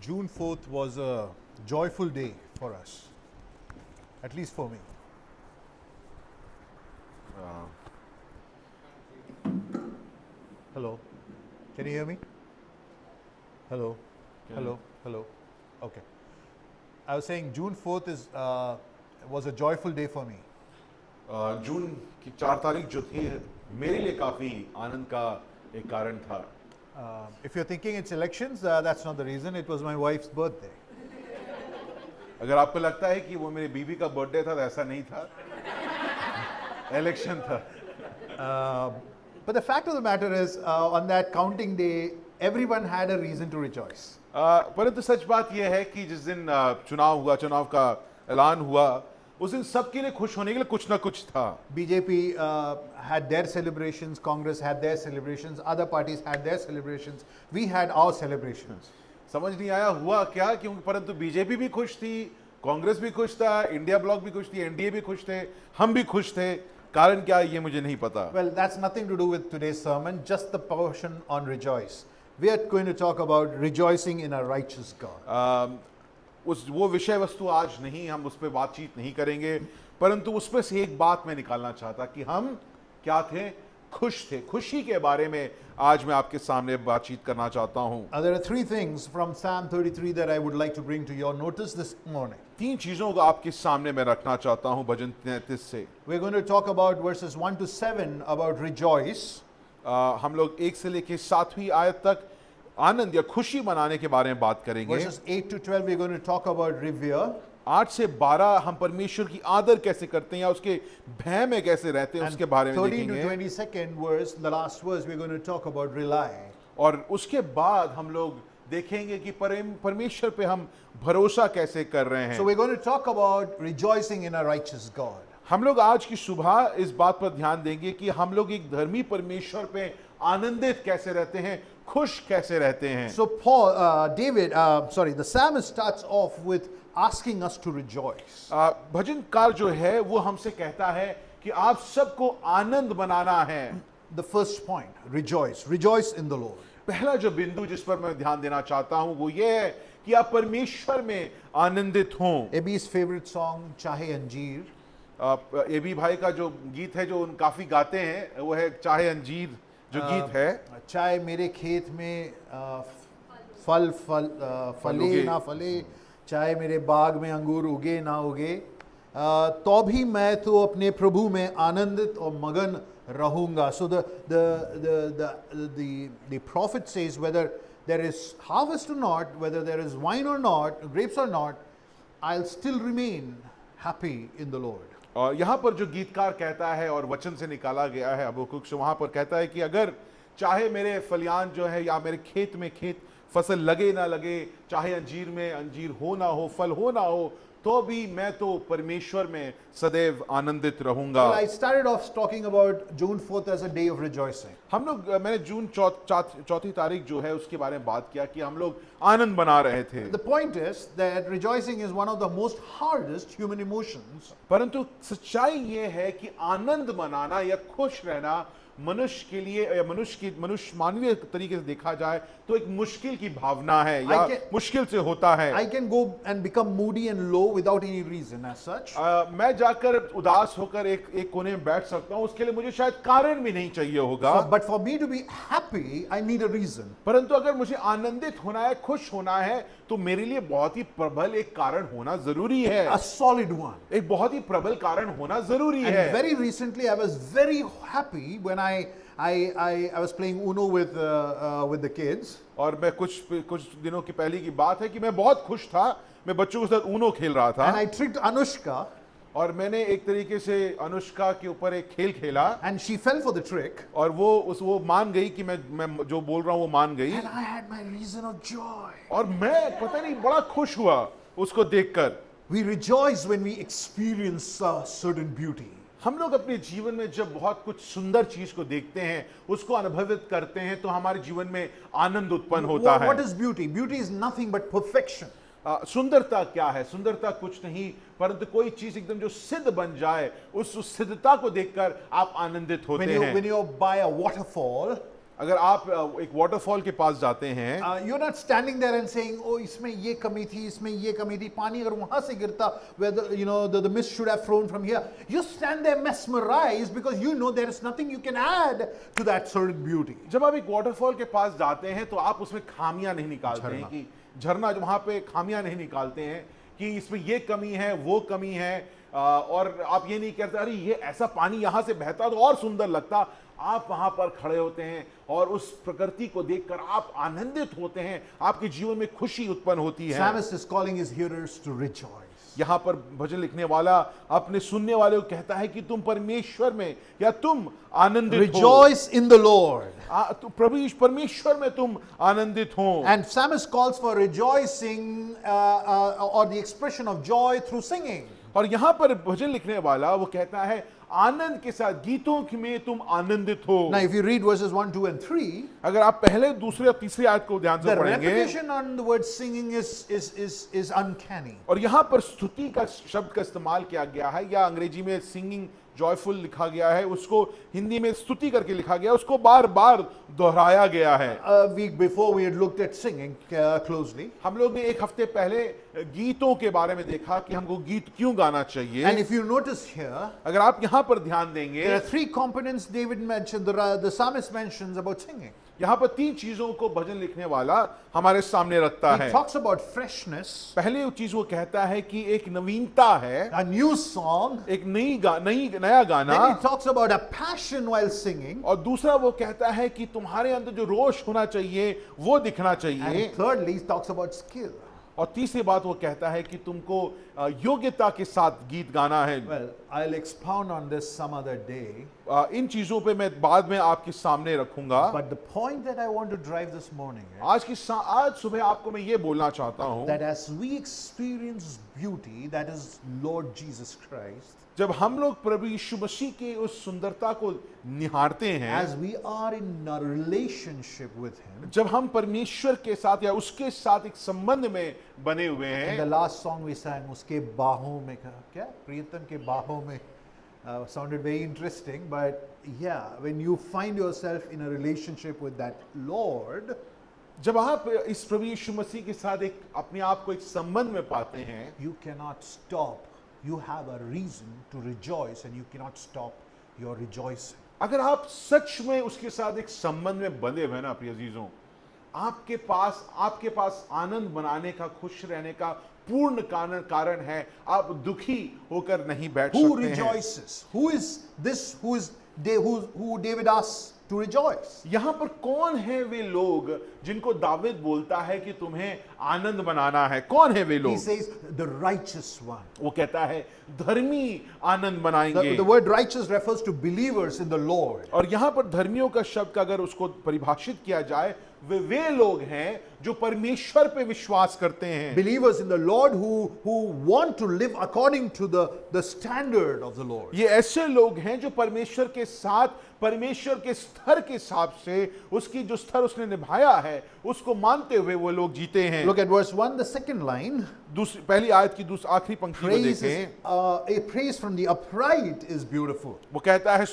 June 4th was a joyful day for us, at least for me. Hello, can you hear me? Hello, hello, hello. Okay. I was saying June 4th was a joyful day for me. जून की 4 तारीख जो थी मेरे लिए काफी आनंद का एक कारण था. If you're thinking it's elections, that's not the reason. It was my wife's birthday. अगर आपको लगता है कि वो मेरी बीवी का बर्थडे था तो ऐसा नहीं था, इलेक्शन था. But the fact of the matter is, on that counting day, everyone had a reason to rejoice. परंतु सच बात यह है कि जिस दिन चुनाव का ऐलान हुआ, उस दिन सबके लिए खुश होने के लिए कुछ ना कुछ था. BJP had their celebrations, Congress had their celebrations, other parties had their celebrations, we had our celebrations. समझ नहीं आया हुआ क्या, क्योंकि परंतु बीजेपी भी खुश थी, कांग्रेस भी खुश था, इंडिया ब्लॉक भी खुश थी, एनडीए भी खुश थे, हम भी खुश थे. कारण क्या ये मुझे नहीं पता. Well, that's nothing to do with today's sermon, just the portion on rejoice. We are going to talk about rejoicing in a righteous God. वो विषय वस्तु आज नहीं, हम उस पर बातचीत नहीं करेंगे, परंतु उसमें से एक बात मैं निकालना चाहता कि हम क्या थे, खुश थे. खुशी के बारे में आज मैं आपके सामने बातचीत करना चाहता हूं. There are three things from Psalm 33 that I would like to bring to your notice this morning. 3 चीजों को आपके सामने मैं रखना चाहता हूं भजन 33 से. We're going to talk about verses 1 to 7 about rejoice. हम लोग 1 से लेकर 7वीं आयत तक आनंद या खुशी मनाने के बारे में बात करेंगे. Verses 8 to 12 we're going to talk about revere. 8 से 12 हम परमेश्वर की आदर कैसे करते हैं या उसके भय में कैसे रहते हैं And उसके बारे में 13 to देखेंगे. 22nd verse, the last verse, we're going to talk about rely. और उसके बाद हम लोग देखेंगे कि परमेश्वर पे हम भरोसा कैसे कर रहे हैं. So we're going to talk about rejoicing in a righteous God. हम लोग आज की सुबह इस बात पर ध्यान देंगे कि हम लोग एक धर्मी परमेश्वर पे आनंदित कैसे रहते हैं, खुश कैसे रहते हैं. So the psalmist starts off with asking us to rejoice. भजनकार जो है वो हमसे कहता है कि आप सबको आनंद मनाना है. The first point, rejoice in the Lord. पहला जो बिंदु जिस पर मैं ध्यान देना चाहता हूं वो ये है कि आप परमेश्वर में आनंदित हों. Abby's favorite song, चाहे अंजीर. एबी भाई का जो गीत है जो उन काफी गाते हैं वो है चाहे अंजीर जो गीत है. चाहे मेरे खेत में फले ना फले, चाहे मेरे बाग में अंगूर उगे ना उगे, तो भी मैं तो अपने प्रभु में आनंदित और मगन रहूंगा. So the prophet says whether there is harvest or not, whether there is wine or not, grapes or not, I'll still remain happy in the Lord. और यहाँ पर जो गीतकार कहता है और वचन से निकाला गया है हबक्कुक से, वहाँ पर कहता है कि अगर चाहे मेरे फलियान जो है या मेरे खेत में फसल लगे ना लगे, चाहे अंजीर में अंजीर हो ना हो, फल हो ना हो, तो भी मैं तो परमेश्वर में सदैव आनंदित रहूंगा. Well, I started off talking about June 4th as a day of rejoicing. मैंने जून 4 तारीख जो है उसके बारे में बात किया कि हम लोग आनंद मना रहे थे. The point is that rejoicing is one of the most hardest human emotions. परंतु सच्चाई ये है कि आनंद मनाना या खुश रहना मनुष्य के लिए या मनुष्य मानवीय तरीके से देखा जाए तो एक मुश्किल की भावना है या मुश्किल से होता है. I can go and become moody and low without any reason as such. मैं जाकर उदास होकर एक कोने में बैठ सकता हूँ, उसके लिए मुझे शायद कारण भी नहीं चाहिए होगा. But for me to be happy, I need a reason. परंतु अगर मुझे आनंदित होना है, खुश होना है, तो मेरे लिए बहुत ही प्रबल एक कारण होना जरूरी है. A solid one. एक बहुत ही प्रबल कारण होना जरूरी है. And very recently, I was very happy when I was playing Uno with the kids. और मैं कुछ दिनों की पहले की बात है कि मैं बहुत खुश था, मैं बच्चों के साथ ऊनो खेल रहा था. And I tricked Anushka. और मैंने एक तरीके से अनुष्का के ऊपर एक खेल खेला. And she fell for the trick. और वो मान गई कि मैं जो बोल रहा हूँ वो मान गई. And I had my reason of joy. और मैं पता नहीं बड़ा खुश हुआ उसको देखकर. We rejoice when we experience certain beauty. हम लोग अपने जीवन में जब बहुत कुछ सुंदर चीज को देखते हैं, उसको अनुभवित करते हैं, तो हमारे जीवन में आनंद उत्पन्न होता है. What is beauty? Beauty is nothing but perfection. सुंदरता क्या है? सुंदरता कुछ नहीं परंतु कोई चीज एकदम जो सिद्ध बन जाए, उस सिद्धता को देखकर आप आनंदित होते हैं. When you buy a waterfall, अगर आप एक वाटरफॉल के पास जाते हैं, you're not standing there and saying, oh, इसमें ये कमी थी, इसमें ये कमी थी, पानी अगर वहां से गिरता, where the mist should have flown from here. You stand there mesmerized because you know there is nothing you can add to that certain beauty. जब आप एक वाटरफॉल के पास जाते हैं तो आप उसमें खामियां नहीं निकालते हैं कि झरना जो वहां पे खामियां नहीं निकालते हैं कि इसमें ये कमी है, वो कमी है, और आप ये नहीं कहते अरे ये ऐसा पानी यहां से बहता तो और सुंदर लगता। आप वहां पर खड़े होते हैं और उस प्रकृति को देखकर आप आनंदित होते हैं, आपके जीवन में खुशी उत्पन्न होती है। Psalmist is calling his hearers to rejoice. यहां पर भजन लिखने वाला अपने सुनने वाले को कहता है कि तुम परमेश्वर में या तुम आनंदित हो। Rejoice in the Lord. तो प्रभु परमेश्वर में तुम आनंदित हो। And psalmist calls for rejoicing or the expression of joy through singing. और यहां पर भजन लिखने वाला वो कहता है आनंद के साथ गीतों में तुम आनंदित हो। Now if you read verses 1, 2 and 3, अगर आप पहले, दूसरे और तीसरी आयत को ध्यान से the पढ़ेंगे, repetition on the word singing is uncanny. और यहां पर स्तुति का शब्द का इस्तेमाल किया गया है, या अंग्रेजी में सिंगिंग जॉयफुल लिखा गया है, उसको हिंदी में स्तुति करके लिखा गया, उसको बार बार दोहराया गया है। A week before we had looked at singing closely. हम लोग ने एक हफ्ते पहले गीतों के बारे में देखा कि हमको गीत क्यों गाना चाहिए। And if you notice here, अगर आप यहां पर ध्यान देंगे, there are three components David mentioned, the psalmist mentions about singing. यहां पर तीन चीजों को भजन लिखने वाला हमारे सामने रखता He है। talks about freshness, पहले चीज वो कहता है कि एक नवीनता है, a new song. एक नया गाना, Then he talks about a passion while singing. और दूसरा वो कहता है कि तुम्हारे अंदर जो रोष होना चाहिए वो दिखना चाहिए, And thirdly, he talks about skill. और तीसरी बात वो कहता है कि तुमको योग्यता के साथ गीत गाना है। Well, I'll expound on this some other day. इन चीजों पे मैं बाद में आपके सामने रखूंगा। But the point that I want to drive this morning is आज सुबह आपको मैं ये बोलना चाहता हूँ, that as we experience beauty, that is Lord Jesus Christ, जब हम लोग प्रभु यीशु मसीह की उस सुंदरता को निहारते हैं, as we are in a relationship with Him. जब हम परमेश्वर के साथ या उसके साथ एक संबंध में बने हुए In the हैं, last song we sang, उसके बाहों में क्या प्रियतम के बाहों में, sounded very interesting, but yeah, when you find yourself in a relationship with that Lord, जब आप इस प्रभु यीशु मसीह के साथ एक अपने आप को एक संबंध में पाते हैं, you cannot stop. You have a reason to rejoice and you cannot stop your rejoicing. अगर आप सच में उसके साथ एक संबंध में बंधे हुए ना प्रिय अजीजों, आपके पास आनंद मनाने का, खुश रहने का पूर्ण कारण है। आप दुखी होकर नहीं बैठ Who सकते हैं। rejoices? Who is this? Who David asks to rejoice? यहां पर कौन है वे लोग जिनको दाऊद बोलता है कि तुम्हें आनंद मनाना है? कौन है वे He लोग? says the righteous one. वो कहता है धर्मी आनंद मनाएंगे। The word righteous refers to believers in the Lord. और यहां पर धर्मियों का शब्द अगर उसको परिभाषित किया जाए, वे लोग हैं जो परमेश्वर पे विश्वास करते हैं। Believers in the Lord who want to live according to the standard of the Lord. ये ऐसे लोग हैं जो परमेश्वर के साथ, परमेश्वर के स्तर के हिसाब से, उसकी जो स्तर उसने निभाया है उसको मानते हुए वो लोग जीते हैं। Look at verse 1, the second line. पहली आयत की आखिरी पंक्ति को Praise देखें। a praise from the upright is beautiful. वो कहता है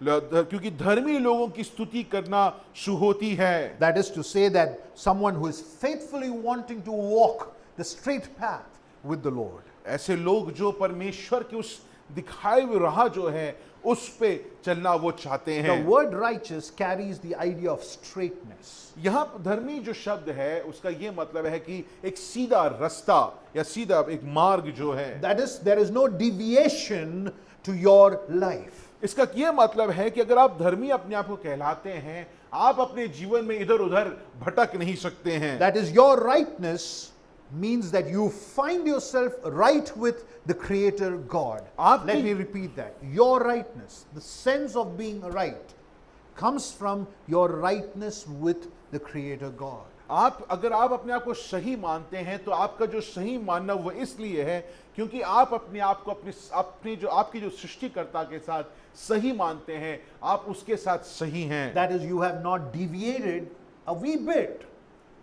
क्योंकि धर्मी लोगों की स्तुति करना शुभ होती है। That is to say that someone who is faithfully wanting to walk the straight path with the Lord. ऐसे लोग जो परमेश्वर की उस दिखाई हुई राह जो है उस पे चलना वो चाहते The हैं। word righteous carries the idea of straightness. यहाँ धर्मी जो शब्द है उसका ये मतलब है कि एक सीधा रास्ता या सीधा एक मार्ग जो है, That is, there is no deviation to your life. इसका ये मतलब है कि अगर आप धर्मी अपने आप को कहलाते हैं, आप अपने जीवन में इधर उधर भटक नहीं सकते हैं। That is, your rightness means that you find yourself right with the Creator God. Let me repeat that. Your rightness, the sense of being right, comes from your rightness with the Creator God. अगर आप अपने आप को सही मानते हैं तो आपका जो सही मानना वो इसलिए है क्योंकि आप अपने आप को अपने जो आपकी जो सृष्टिकर्ता के साथ सही मानते हैं, आप उसके साथ सही हैं। That is, you have not deviated a wee bit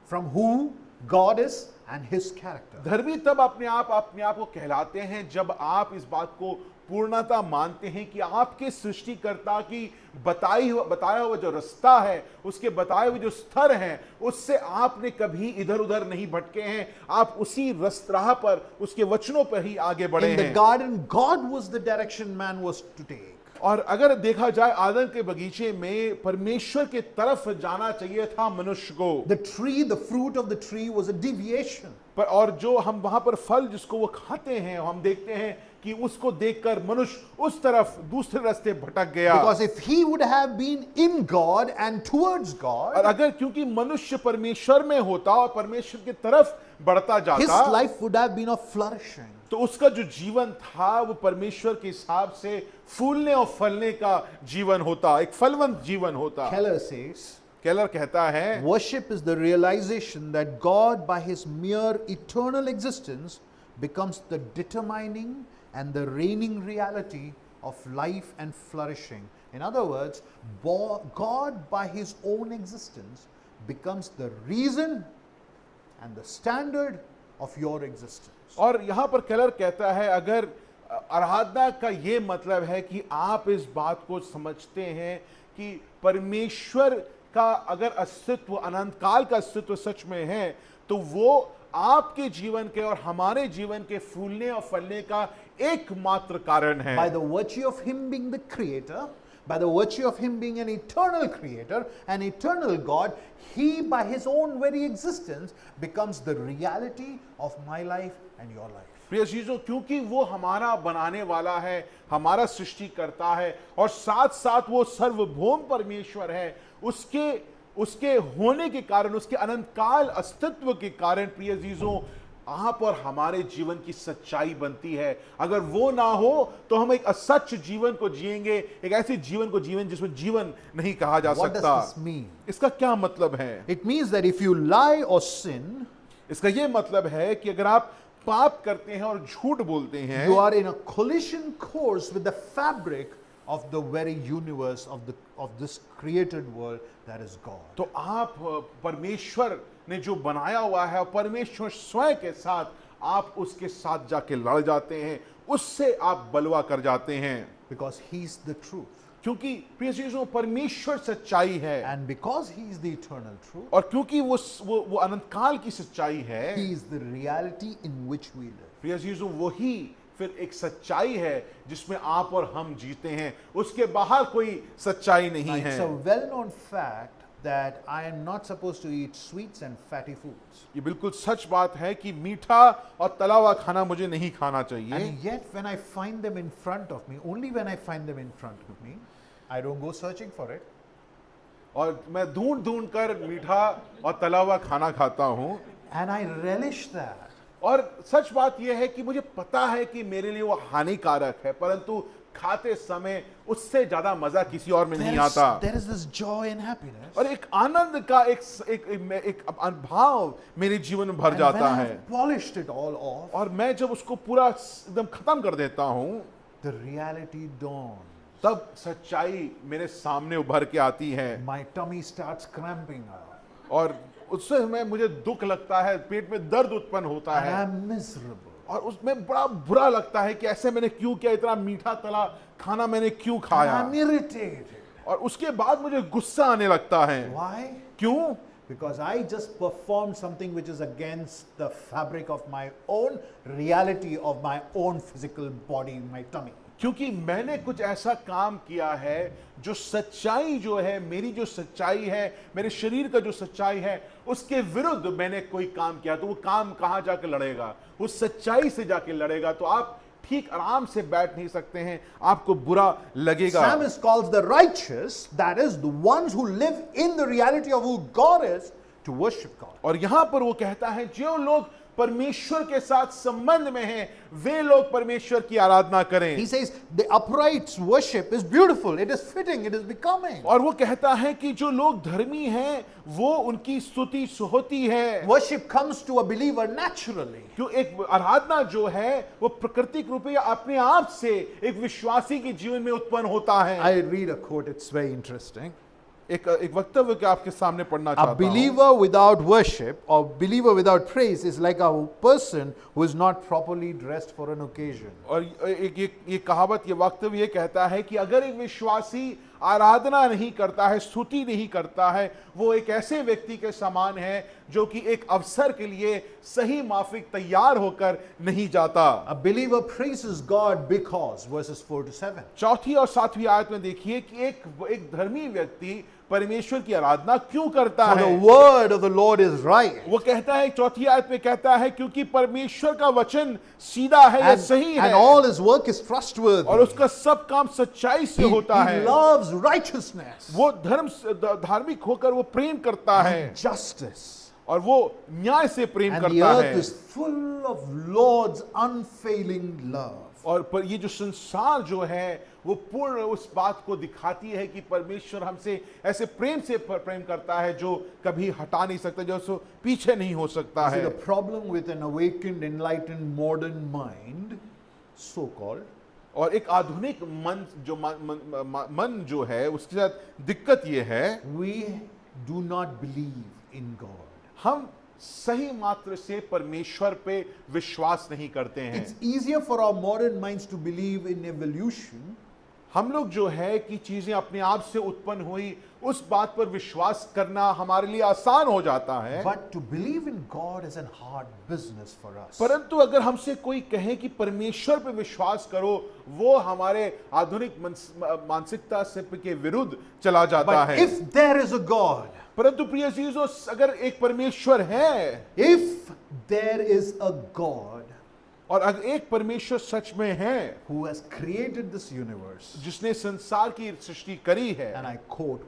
from who God is and His character. धर्मी तब अपने आप को कहलाते हैं जब आप इस बात को पूर्णता मानते हैं कि आपके सृष्टिकर्ता की बताया हुआ जो रास्ता है, उसके बताए हुए जो स्तर हैं, उससे आपने कभी इधर उधर नहीं भटके हैं। आप उसी राह पर, उसके वचनों पर ही आगे बढ़े In the हैं। garden, God was the direction man was to take. और अगर देखा जाए आदम के बगीचे में परमेश्वर के तरफ जाना चाहिए था मनुष्य को। The tree, the fruit of the tree was a deviation. पर और जो हम वहां पर फल जिसको वो खाते हैं, हम देखते हैं कि उसको देखकर मनुष्य उस तरफ दूसरे रास्ते भटक गया। Because if he would have been in God and towards और God, अगर क्योंकि मनुष्य परमेश्वर में होता और परमेश्वर की तरफ बढ़ता his जाता, life would have been of flourishing. तो उसका जो जीवन था वो परमेश्वर के हिसाब से फूलने और फलने का जीवन होता, एक फलवंत जीवन होता। Keller says, केलर कहता है worship is the realization that God, by his mere eternal existence, becomes the determining and the reigning reality of life and flourishing. In other words, God, by his own existence, becomes the reason and the standard of your existence. और यहां पर Keller कहता है अगर आराधना का ये मतलब है कि आप इस बात को समझते हैं कि परमेश्वर का अगर अस्तित्व, अनंत काल का अस्तित्व सच में है, तो वो आपके जीवन के और हमारे जीवन के फूलने और फलने का एकमात्र कारण है। By the virtue of him being the creator, by the virtue of him being an eternal creator, an eternal God, he by his own very existence becomes the reality of my life and your life. प्रिय चीजों, क्योंकि वो हमारा बनाने वाला है, हमारा सृष्टि करता है और साथ साथ वो सर्वभौम परमेश्वर है, उसके होने के कारण, उसके अनंत काल अस्तित्व के कारण प्रिय चीजों आप और हमारे जीवन की सच्चाई बनती है। अगर वो ना हो तो हम एक असच जीवन को जिएंगे, एक ऐसे जीवन को जीवन जिसमें जीवन नहीं कहा जा What does सकता। this mean? इसका क्या मतलब है? It means that if you lie or sin, इसका ये मतलब है कि अगर आप पाप करते हैं और झूठ बोलते हैं, you are in a collision course with the fabric of the very universe of this created world that is God. तो आप परमेश्वर ने जो बनाया हुआ है और परमेश्वर स्वयं के साथ आप उसके साथ जाके लड़ जाते हैं, उससे आप बलवा कर जाते हैं, Because he's the truth. क्योंकि प्रिय चीजों परमेश्वर सच्चाई है And because he is the eternal truth, और क्योंकि वो अनंत काल की सच्चाई है। he is the reality in which we live. प्रिय चीजों वही फिर एक सच्चाई है जिसमें आप और हम जीते हैं, उसके बाहर कोई सच्चाई नहीं Now, है। it's a well-known fact that I am not supposed to eat sweets and fatty foods. ये बिल्कुल सच बात है कि मीठा और तला हुआ खाना मुझे नहीं खाना चाहिए। And yet, when I find them in front of me, only when I find them in front of me, I don't go searching for it. और मैं ढूंढ कर मीठा और तला हुआ खाना खाता हूँ। And I relish that. और सच बात यह है कि मुझे पता है कि मेरे लिए वो हानिकारक है, परंतु खाते समय उससे ज्यादा मजा किसी और में नहीं आता। There is this joy and happiness. और एक आनंद का एक भाव मेरे जीवन में भर And when जाता I है have polished it all off, और मैं जब उसको पूरा एकदम खत्म कर देता हूँ, the reality dawns. तब सच्चाई मेरे सामने उभर के आती है My tummy starts cramping up. और उससे मुझे दुख लगता है, पेट में दर्द उत्पन्न होता And है I'm miserable. और उसमें बड़ा बुरा लगता है कि ऐसे मैंने क्यों किया, इतना मीठा तला खाना मैंने क्यों And खाया। I'm irritated. और उसके बाद मुझे गुस्सा आने लगता है। Why? क्यों? Because I just performed something which is against the fabric of my own reality of my own physical body, my tummy. क्योंकि मैंने कुछ ऐसा काम किया है जो सच्चाई जो है, मेरी जो सच्चाई है, मेरे शरीर का जो सच्चाई है, उसके विरुद्ध मैंने कोई काम किया, तो वो काम कहाँ जाके लड़ेगा? उस सच्चाई से जाके लड़ेगा। तो आप ठीक आराम से बैठ नहीं सकते हैं, आपको बुरा लगेगा। Psalmist calls the righteous, that is the ones who live in the reality of who God is, to worship God. और यहां पर वो कहता है जो लोग परमेश्वर के साथ संबंध में हैं, वे लोग परमेश्वर की आराधना करें। He says the upright's worship is beautiful, it is fitting, it is becoming. और वो कहता है कि जो लोग धर्मी हैं वो उनकी स्तुति होती है। Worship comes to a believer naturally. क्यों एक आराधना जो है वो प्राकृतिक रूप से अपने आप से एक विश्वासी के जीवन में उत्पन्न होता है। I read a quote, it's very interesting. एक वक्तव्य के आपके सामने पढ़ना A चाहता हूं। believer without worship or believer without praise is like a person who is not properly dressed for an occasion. और ये कहावत, ये वक्तव्य ये कहता है कि अगर एक विश्वासी आराधना नहीं करता है, स्तुति नहीं करता है, वो एक ऐसे व्यक्ति के समान है जो कि एक अवसर के लिए सही माफिक तैयार होकर नहीं जाता। A believer praises God because, verses 4 to 7. चौथी और सातवीं आयत में देखिए कि एक धर्मी व्यक्ति परमेश्वर की आराधना क्यों करता For है। the word of the Lord is right. वो कहता है, चौथी आयत में कहता है, क्योंकि परमेश्वर का वचन सीधा है या सही है And all his work is trustworthy. और उसका सब काम सच्चाई से होता He है। loves righteousness वो धार्मिक होकर वो प्रेम करता है and justice. और वो न्याय से प्रेम And the करता earth है। is full of Lord's unfailing love. और पर ये जो संसार जो है वो पूर्ण उस बात को दिखाती है कि परमेश्वर हमसे ऐसे प्रेम से प्रेम करता है जो कभी हटा नहीं सकता, जो उसको पीछे नहीं हो सकता See, है। the problem with an awakened, enlightened, modern mind, so called, और एक आधुनिक मन जो है उसके साथ दिक्कत ये है, we do not believe in God. हम सही मात्र से परमेश्वर पे विश्वास नहीं करते हैं। It's easier for our modern minds to believe in evolution, हम लोग जो है कि चीजें अपने आप से उत्पन्न हुई उस बात पर विश्वास करना हमारे लिए आसान हो जाता है, but to believe in God is a hard business for us. परंतु अगर हमसे कोई कहे कि परमेश्वर पे विश्वास करो, वो हमारे आधुनिक मानसिकता से के विरुद्ध चला जाता But है। if there is a God, परंतु प्रिय चीजों, अगर एक परमेश्वर है if there is a God और अगर एक परमेश्वर सच में है who has created this universe, जिसने संसार की सृष्टि करी है, and I quote,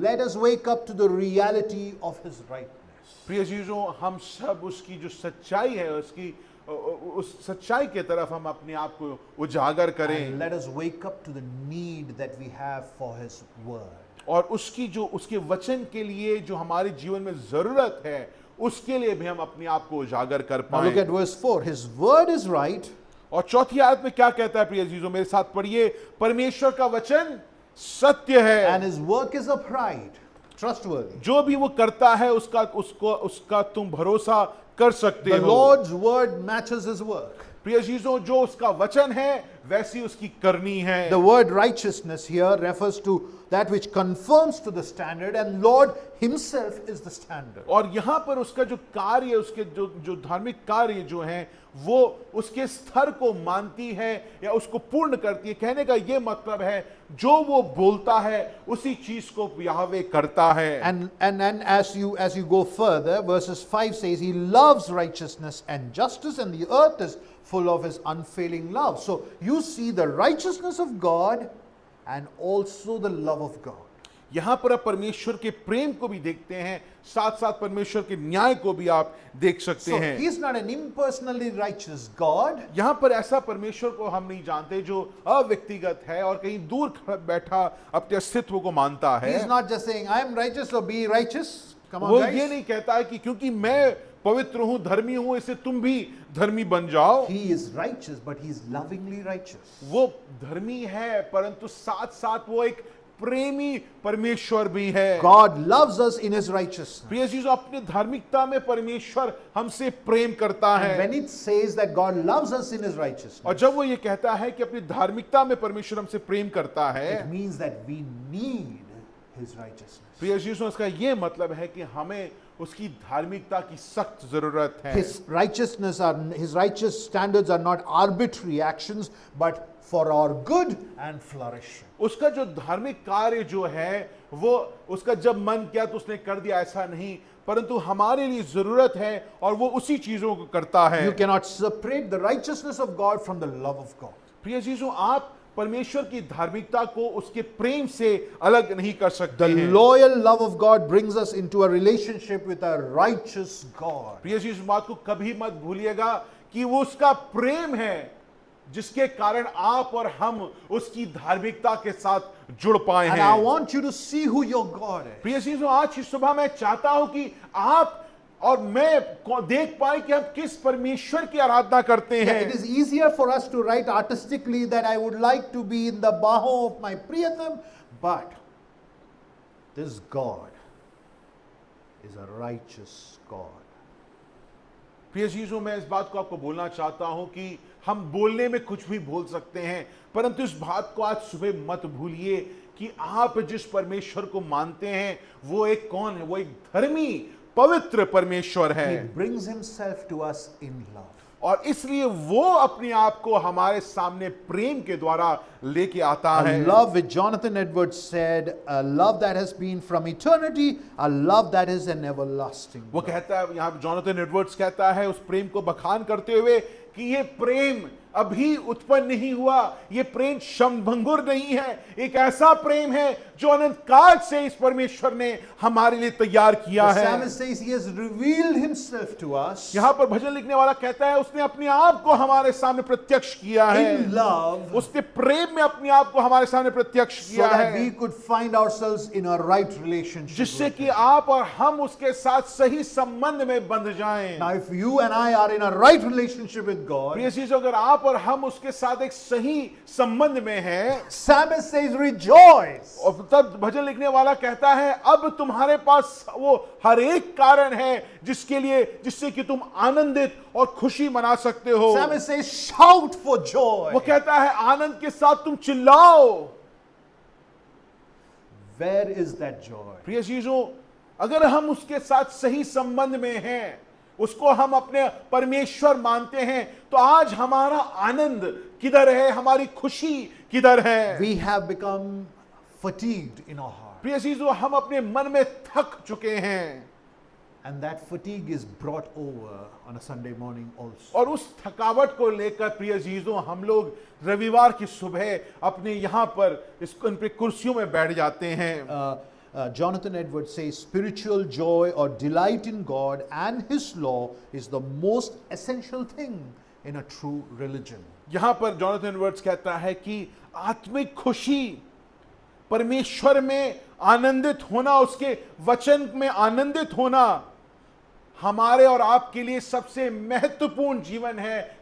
let us wake up to the reality of his rightness. प्रिय चीजों, हम सब उसकी जो सच्चाई है उसकी उस सच्चाई के तरफ हम अपने आप को उजागर And करें let us wake up to the need that we have for his word. और उसकी जो उसके वचन के लिए जो हमारे जीवन में जरूरत है उसके लिए भी हम अपने आप को उजागर कर Now look at पाएं। verse 4. His word is right, और चौथी आयत में क्या कहता है प्रिय चीजों, मेरे साथ पढ़िए, परमेश्वर का वचन सत्य है, and his work is upright, trustworthy. जो भी वो करता है उसका तुम भरोसा कर सकते The हो। Lord's word matches his work. प्रिय चीजों, जो उसका वचन है वैसी उसकी करनी है। The word righteousness here refers to that which conforms to the standard, and Lord himself is the standard. और यहां पर उसका जो कार्य, उसके जो धार्मिक कार्य जो हैं वो उसके स्तर को मानती है या उसको पूर्ण करती है। कहने का ये मतलब है जो वो बोलता है उसी चीज को याहवे करता है। And as you go further, verses 5 says he loves righteousness and justice, and the earth is full of his unfailing love. So you see the righteousness of God and also the love of God. यहां पर आप परमेश्वर के प्रेम को भी देखते हैं, साथ साथ परमेश्वर के न्याय को भी आप देख सकते So हैं। he is not an impersonally righteous God. यहां पर ऐसा परमेश्वर को हम नहीं जानते जो अव्यक्तिगत है और कहीं दूर बैठा अपने अस्तित्व को मानता He है। is not just saying, I am righteous, so be righteous. Come on, वो guys. ये नहीं कहता है कि क्योंकि मैं पवित्र हूं, धर्मी हूं, इससे तुम भी धर्मी बन जाओ। He is righteous, but he is lovingly righteous. वो धर्मी है परंतु साथ साथ वो एक प्रेमी परमेश्वर भी है। God loves us in his righteousness. प्रिय चीजों, अपनी धार्मिकता में परमेश्वर हमसे प्रेम करता And है। when it says that God loves us in his righteousness, और जब वो ये कहता है कि अपनी धार्मिकता में परमेश्वर हमसे प्रेम करता है, it means that we need his righteousness. प्रिय चीजों, इसका ये मतलब है कि हमें उसकी धार्मिकता की सख्त जरूरत है। His righteous standards are not arbitrary actions, but for our good and flourishing. उसका जो धार्मिक कार्य जो है वो उसका जब मन किया तो उसने कर दिया, ऐसा नहीं, परंतु हमारे लिए जरूरत है और वो उसी चीजों को करता है। You cannot separate the righteousness of God from the love of God. प्रिय चीजों, आप परमेश्वर की धार्मिकता को उसके प्रेम से अलग नहीं कर सकते The हैं। loyal love of God brings us into a relationship with a righteous God. प्रिय चीज, इस बात को कभी मत भूलिएगा कि वो उसका प्रेम है जिसके कारण आप और हम उसकी धार्मिकता के साथ जुड़ पाए And I हैं। want you to see who your God is. प्रिय चीजों, आज की सुबह मैं चाहता हूं कि आप और मैं देख पाए कि हम किस परमेश्वर की आराधना करते Yeah, हैं। it is easier for us to write artistically that I would like to be in the baho of my Priyatam, but This God is a righteous God. प्रिय चीजों, मैं इस बात को आपको बोलना चाहता हूं कि हम बोलने में कुछ भी बोल सकते हैं, परंतु इस बात को आज सुबह मत भूलिए कि आप जिस परमेश्वर को मानते हैं वो एक कौन है? वो एक धर्मी पवित्र परमेश्वर है। He brings himself to us in love. और इसलिए वो अपने आप को हमारे सामने प्रेम के द्वारा लेके आता A है। love which Jonathan Edwards said, a love that has been from eternity, a love that is an everlasting वो love. कहता है, यहाँ जॉनथन एडवर्ड्स कहता है उस प्रेम को बखान करते हुए कि ये प्रेम अभी उत्पन्न नहीं हुआ, ये प्रेम क्षणभंगुर नहीं है, एक ऐसा प्रेम है जो अनंत काल से इस परमेश्वर ने हमारे लिए तैयार किया The है। psalmist says he has revealed himself to us यहाँ पर भजन लिखने वाला कहता है उसने अपने आप को हमारे सामने प्रत्यक्ष किया है, in love उसने प्रेम में अपने आप को हमारे सामने प्रत्यक्ष so किया that है, we could find ourselves in a right relationship जिससे with कि him. आप और हम उसके साथ सही संबंध में बंध जाएं। Now if you and I are in a right relationship with God, प्रिय चीजों, अगर आप और हम उसके साथ एक सही संबंध में हैं, psalmist says rejoice. और तब भजन लिखने वाला कहता है अब तुम्हारे पास वो हर एक कारण है जिससे कि तुम आनंदित और खुशी मना सकते हो। Psalmist says shout for joy. वो कहता है आनंद के साथ तुम चिल्लाओ। Where is that joy? प्रिय चीजों, अगर हम उसके साथ सही संबंध में हैं, उसको हम अपने परमेश्वर मानते हैं, तो आज हमारा आनंद किधर है, हमारी खुशी किधर है? We have become fatigued in our heart, प्रिय चीजों, हम अपने मन में थक चुके हैं, and that fatigue is brought over on a Sunday morning also. और उस थकावट को लेकर प्रिय चीजों हम लोग रविवार की सुबह अपने यहाँ पर इन पे कुर्सियों में बैठ जाते हैं। Jonathan Edwards says spiritual joy or delight in God and His law is the most essential thing in a true religion. यहाँ पर जॉनथन एडवर्ड्स कहता है कि आत्मिक खुशी, परमेश्वर में आनंदित होना, उसके वचन में आनंदित होना हमारे और आपके लिए सबसे महत्वपूर्ण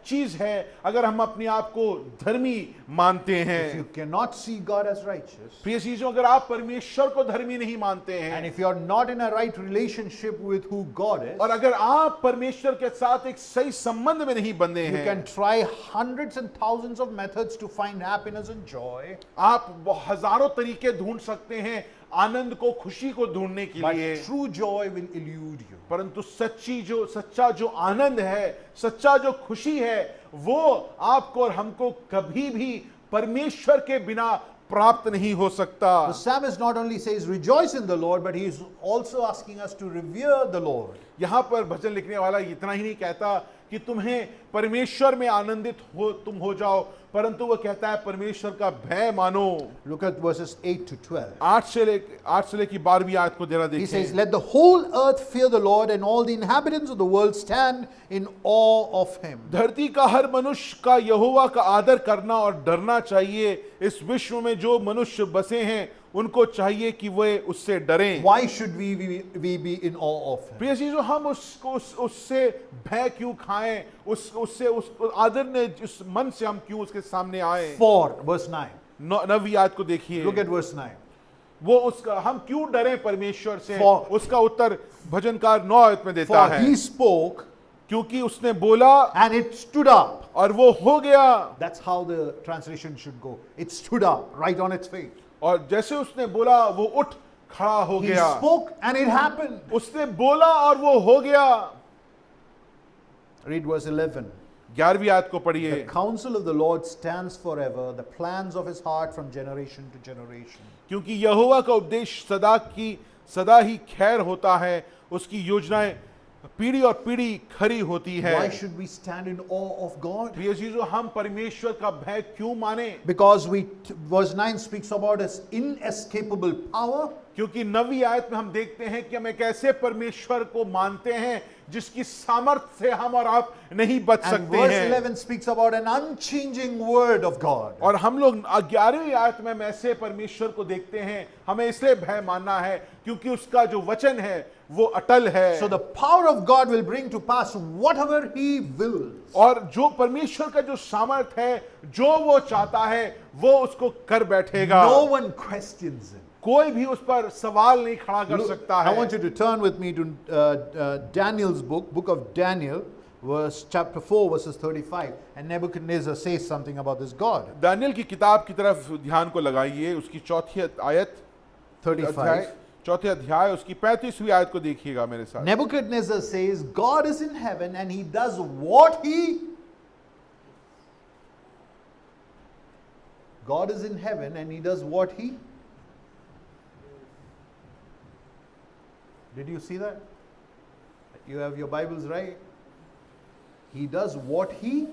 चीज है, अगर हम अपने आप को धर्मी मानते If हैं। you cannot see God as righteous, प्रिय चीजों, अगर आप परमेश्वर को धर्मी नहीं मानते and हैं, if you are not in a right relationship with who God is, और अगर आप परमेश्वर के साथ एक सही संबंध में नहीं बंधे you हैं, can try hundreds and thousands of methods to find happiness and joy, आप हजारों तरीके ढूंढ सकते हैं आनंद को, खुशी को ढूंढने के but लिए, true joy will elude you. परंतु सच्चा जो आनंद है, सच्चा जो खुशी है, वो आपको और हमको कभी भी परमेश्वर के बिना प्राप्त नहीं हो सकता। The psalmist not only says rejoice in the Lord, but he is also asking us to revere the Lord. यहां पर भजन लिखने वाला इतना ही नहीं कहता कि तुम्हें परमेश्वर में आनंदित हो तुम हो जाओ, परंतु वो कहता है परमेश्वर का भय मानो। Look at verses 8 to 12. 8 से लेकर 12वीं आयत को जरा He says, देखें। let the whole earth fear the Lord, and all the inhabitants of the world stand in awe of him. धरती का हर मनुष्य का यहोवा का आदर करना और डरना चाहिए। इस विश्व में जो मनुष्य बसे हैं उनको चाहिए कि वे उससे डरें। Why should we be in awe of him? प्रिय चीजों, हम उससे भय क्यों खाएं, उस आदर ने उस मन से हम क्यों उसके सामने आए? For, verse 9. 9वीं आयत को देखिए। Look at verse 9. वो उसका हम क्यों डरें परमेश्वर से? For- उसका उत्तर भजनकार 9 आयत में देता For है, he spoke, क्योंकि उसने बोला and it stood up. और वो हो गया। That's how the translation should go. It stood up right on its feet. और जैसे उसने बोला वो उठ खड़ा हो He गया। spoke and it happened. उसने बोला और वो हो गया। Read verse 11. 11वीं आयत को The पढ़िए। counsel of the Lord stands forever, the plans of his heart from generation to generation. क्योंकि यहोवा का उपदेश सदा ही खैर होता है, उसकी योजनाएं पीढ़ी और पीढ़ी खरी होती है। Why should we stand in awe of God? प्रिय चीजों, हम परमेश्वर का भय क्यों माने? Because verse 9 speaks about his inescapable power. क्योंकि 9वीं आयत में हम देखते हैं कि हम एक ऐसे परमेश्वर को मानते हैं जिसकी सामर्थ्य से हम और आप नहीं बच And सकते verse हैं। 11 speaks about an unchanging word of God. और हम लोग 11वीं आयत में हम ऐसे परमेश्वर को देखते हैं, हमें इसलिए भय मानना है क्योंकि उसका जो वचन है वो अटल है। So the power of God will bring to pass whatever he wills. और जो परमेश्वर का जो सामर्थ है, जो वो चाहता है वो उसको कर बैठेगा। No one questions him. कोई भी उस पर सवाल नहीं खड़ा कर Look, सकता I है। want you to turn with me to Daniel's book of Daniel, chapter 4, verses 35. And Nebuchadnezzar says something about this God. Daniel की किताब की तरफ ध्यान को लगाइए, उसकी चौथी आयत 35. चौथे अध्याय उसकी 35वीं आयत को देखिएगा मेरे साथ। Nebuchadnezzar says, God is in heaven and he does what he. God is in heaven and he does what he. Did you see that? You have your Bibles right? He does what he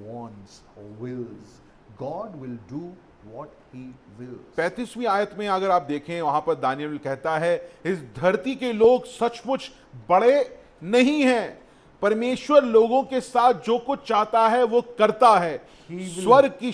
wants or wills. God will do what he wills. 35वीं आयत में अगर आप देखें वहां पर Daniel कहता है, इस धरती के लोग सचमुच बड़े नहीं हैं, परमेश्वर लोगों के साथ जो कुछ चाहता है वो करता है। स्वर्ग की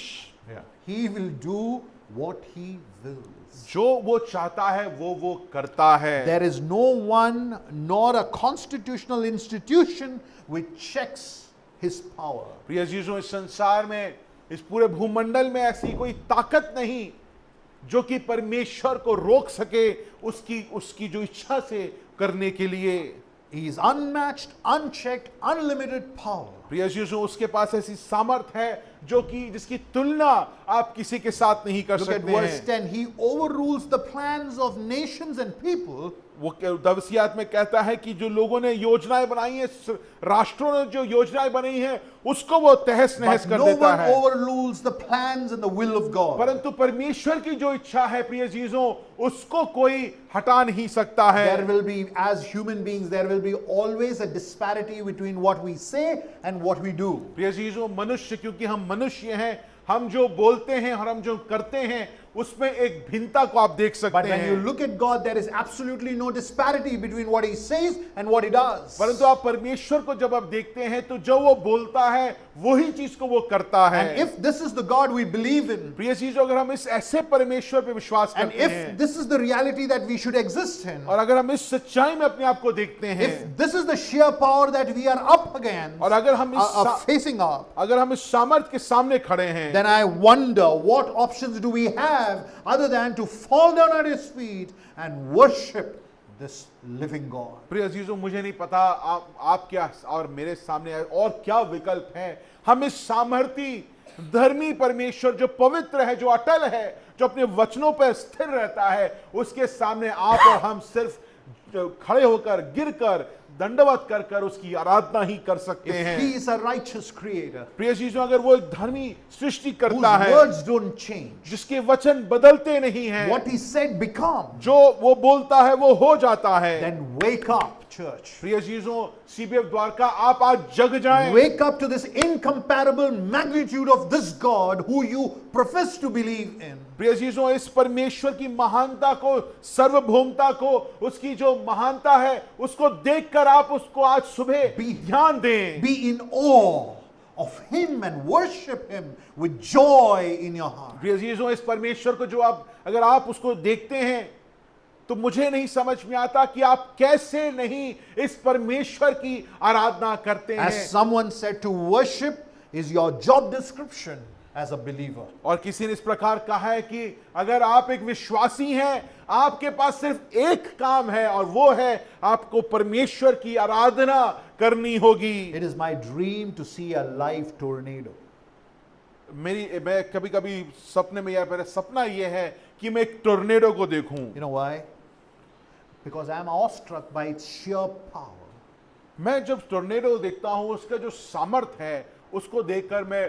He will do what he wills. जो वो चाहता है वो करता है। There is no one nor a constitutional institution which checks his power. प्रिय जीजों, इस संसार में, इस पूरे भूमंडल में ऐसी कोई ताकत नहीं जो कि परमेश्वर को रोक सके उसकी जो इच्छा से करने के लिए। He is unmatched, unchecked, unlimited power. प्रिय जीजों, उसके पास ऐसी सामर्थ है जो कि जिसकी तुलना आप किसी के साथ नहीं कर Look at सकते verse हैं। 10. He overrules the plans of nations and people. वो दवसियात में कहता है कि जो लोगों ने योजनाएं बनाई हैं, राष्ट्रों ने जो योजनाएं बनाई हैं, उसको वो तहस नहस But कर no देता one है। overrules the plans and the will of God. परंतु परमेश्वर की जो इच्छा है प्रिय जीजों, उसको कोई हटा नहीं सकता है। There will be, as human beings, there will be always a disparity between what we say and what we do. प्रिय जीजों, मनुष्य, क्योंकि हम मनुष्य हैं, हम जो बोलते हैं और हम जो करते हैं उसमें एक भिन्नता को आप देख But सकते when you हैं। look at God, there is absolutely no disparity between what He says and what He does. परंतु आप परमेश्वर को जब आप देखते हैं तो जो वो बोलता है वही चीज को वो करता है। And if this is the God we believe in, प्रिय चीजों, अगर हम इस ऐसे परमेश्वर पे विश्वास and करते हैं if this is the reality that we should exist in, और अगर हम इस सच्चाई में अपने आप को देखते हैं, if this is the sheer power that we are up against, और अगर हम are facing up, अगर हम इस सामर्थ के सामने खड़े हैं, then I wonder what options do we have other than to fall down at His feet and worship this living God. प्रिय अजीजों, मुझे नहीं पता आप क्या और मेरे सामने और क्या विकल्प है। हम इस सामर्थी धर्मी परमेश्वर जो पवित्र है, जो अटल है, जो अपने वचनों पर स्थिर रहता है, उसके सामने आप और हम सिर्फ खड़े होकर, गिरकर, दंडवत कर कर उसकी आराधना ही कर सकते If हैं। He is a righteous creator, प्रिय चीजों, अगर वो एक धर्मी सृष्टि whose करता है, words don't change, जिसके वचन बदलते नहीं हैं, what He said becomes, जो वो बोलता है वो हो जाता है। then wake up, church. प्रिय चीजों, सीबीएफ द्वारका, आप आज जग जाएं। Wake up to this incomparable magnitude of this God who you profess to believe in. प्रिय चीजों, इस परमेश्वर की महानता को, सार्वभौमता को, उसकी जो महानता है उसको देखकर आप उसको आज सुबह ध्यान दें। Be in awe of Him and worship Him with joy in your heart. प्रिय चीजों, इस परमेश्वर को जो आप अगर आप उसको देखते हैं तो मुझे नहीं समझ में आता कि आप कैसे नहीं इस परमेश्वर की आराधना करते हैं। As someone said, to worship is your job description as a believer. और किसी ने इस प्रकार कहा है कि अगर आप एक विश्वासी हैं, आपके पास सिर्फ एक काम है और वो है आपको परमेश्वर की आराधना करनी होगी। It is my dream to see a live tornado. मैं कभी कभी सपने में या मेरा सपना ये है कि मैं एक टोर्नेडो को देखूं। You know why? Because I am awestruck by its sheer power. मैं जब टोर्नेडो देखता हूं, उसका जो सामर्थ्य है उसको देखकर मैं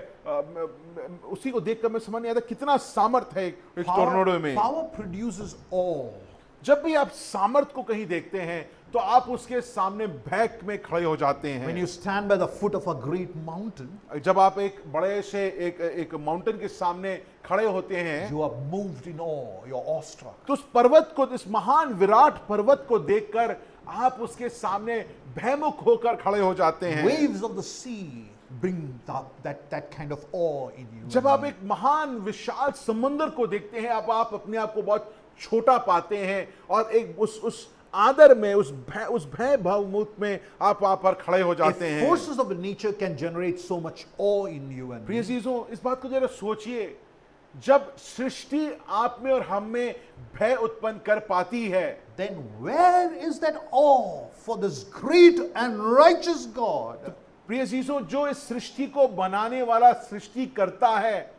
उसी को देखकर मैं समझ नहीं आता कितना सामर्थ्य है इस टोर्नेडो में। Power produces awe. जब भी आप सामर्थ्य को कहीं देखते हैं तो आप उसके सामने भय में खड़े हो जाते When हैं। you stand by the foot of a great mountain, जब आप एक बड़े से एक माउंटेन के सामने खड़े होते हैं you are moved in awe. You're awestruck. तो उस पर्वत को, इस महान विराट पर्वत को देखकर आप उसके सामने भयमुख होकर खड़े हो जाते हैं। Waves of the sea bring that kind of awe in you. जब आप एक महान विशाल समुद्र को देखते हैं, आप अपने आप को बहुत छोटा पाते हैं और एक उस आदर में, उस भय भावमुक्त में आप वहां पर खड़े हो जाते If हैं। forces of nature can generate so much awe in you and प्रिय me, चीजों, इस बात को जरा सोचिए जब सृष्टि आप में और हम में भय उत्पन्न कर पाती है, then where is that awe for this great and righteous God? प्रिय चीजों, जो इस सृष्टि को बनाने वाला सृष्टि करता है,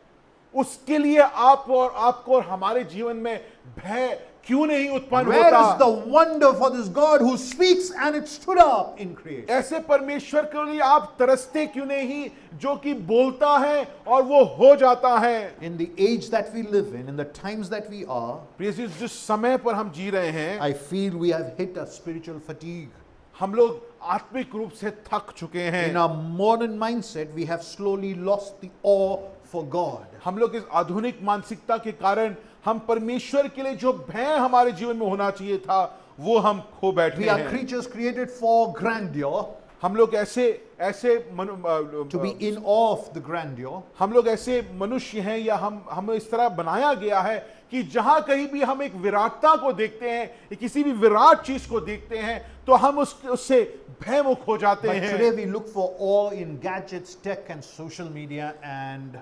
उसके लिए आपको और हमारे जीवन में भय क्यों नहीं उत्पन्न Where is होता? the wonder for this God who speaks and it stood up in creation? ऐसे परमेश्वर के लिए आप तरसते क्यों नहीं, जो कि बोलता है और वो हो जाता है? In the age that we live in the times that we are, प्रिय चीज, जिस समय पर हम जी रहे हैं, I feel we have hit a spiritual fatigue. हम लोग आत्मिक रूप से थक चुके हैं। In our modern mindset, we have slowly lost the awe for God. हम लोग इस आधुनिक मानसिकता के कारण हम परमेश्वर के लिए जो भय हमारे जीवन में होना चाहिए था, वो हम खो बैठे We are हैं। creatures created for grandeur, हम लोग ऐसे to be in awe of the grandeur. हम लोग ऐसे मनुष्य हैं, या हम इस तरह बनाया गया है कि जहां कहीं भी हम एक विराटता को देखते हैं, या किसी भी विराट चीज को देखते हैं, तो हम उससे भयमुख हो जाते But हैं। today we look for awe in gadgets, tech, and social media, and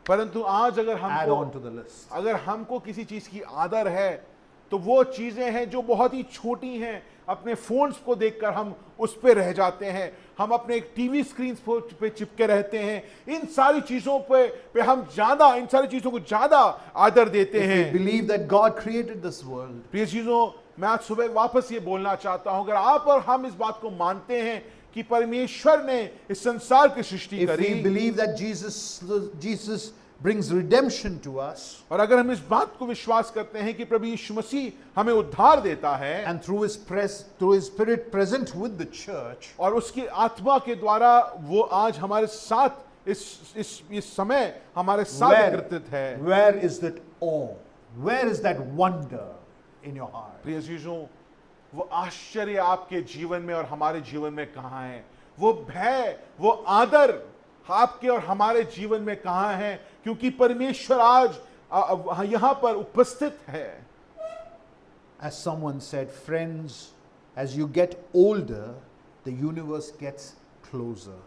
परंतु आज add on to the list. अगर हमको किसी चीज की आदर है, तो वो चीजें हैं जो बहुत ही छोटी हैं। अपने फोन्स को देखकर हम उस पे रह जाते हैं, हम अपने टीवी स्क्रीन पे चिपके रहते हैं। इन सारी चीजों पे हम ज्यादा, इन सारी चीजों को ज्यादा आदर देते If we हैं। believe that God created this world, प्रिय चीजों, मैं आज सुबह वापस ये बोलना चाहता हूं, अगर आप और हम इस बात को मानते हैं कि परमेश्वर ने इस संसार की सृष्टि if we करी, believe that Jesus brings redemption to us, और अगर हम इस बात को विश्वास करते हैं कि प्रभु यीशु मसीह हमें उद्धार देता है, and through His Spirit present with the church, और उसकी आत्मा के द्वारा वो आज हमारे साथ इस समय हमारे साथ एकत्रित है। where is that awe? Where is that wonder in your heart? प्रिय चीजों, वो आश्चर्य आपके जीवन में और हमारे जीवन में कहाँ है? वो भय, वो आदर आपके और हमारे जीवन में कहाँ है? क्योंकि परमेश्वर आज यहाँ पर उपस्थित है। As someone said, friends, as you get older, the universe gets closer.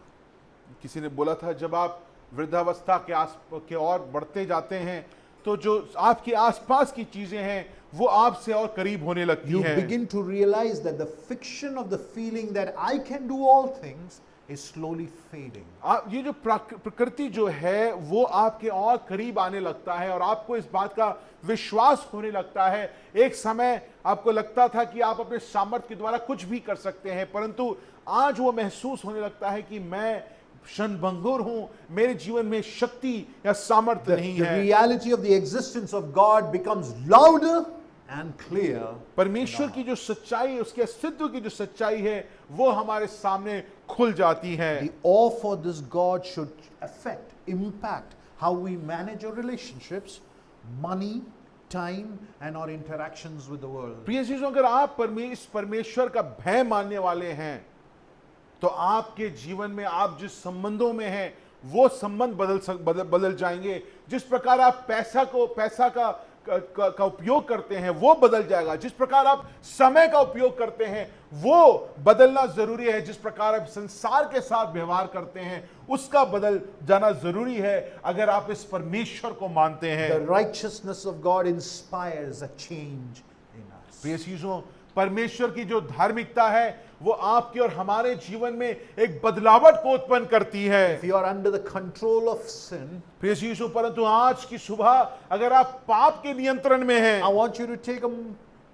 किसी ने बोला था, जब आप वृद्धावस्था के और बढ़ते जाते हैं, तो जो आपके आसपास की चीजें हैं वो आपसे और करीब होने लगती You हैं। begin to realize that the fiction of the feeling that I can do all things is slowly fading. ये जो प्रकृति जो है वो आपके और करीब आने लगता है, और आपको इस बात का विश्वास होने लगता है। एक समय आपको लगता था कि आप अपने सामर्थ्य के द्वारा कुछ भी कर सकते हैं, परंतु आज वो महसूस होने लगता है कि मैं क्षणभंगुर हूं, मेरे जीवन में शक्ति या सामर्थ्य नहीं The है। reality of the existence of God becomes louder and clear. परमेश्वर की जो सच्चाई, उसके अस्तित्व की जो सच्चाई है, वो हमारे सामने खुल जाती है। The awe for this God should affect, impact how we manage our relationships, money, time, and our interactions with the world. प्रिय चीजों, अगर आप परमेश्वर का भय मानने वाले हैं, तो आपके जीवन में आप जिस संबंधों में हैं वो संबंध बदल जाएंगे। जिस प्रकार आप पैसा का उपयोग करते हैं वो बदल जाएगा। जिस प्रकार आप समय का उपयोग करते हैं वो बदलना जरूरी है। जिस प्रकार आप संसार के साथ व्यवहार करते हैं उसका बदल जाना जरूरी है, अगर आप इस परमेश्वर को मानते हैं। The righteousness of God inspires a change in us. प्रिय चीजों, परमेश्वर की जो धार्मिकता है वो आपके और हमारे जीवन में एक बदलावट को उत्पन्न करती है। If you are under the control of sin, प्रिय यीशु, परंतु आज की सुबह अगर आप पाप के नियंत्रण में हैं, I want you to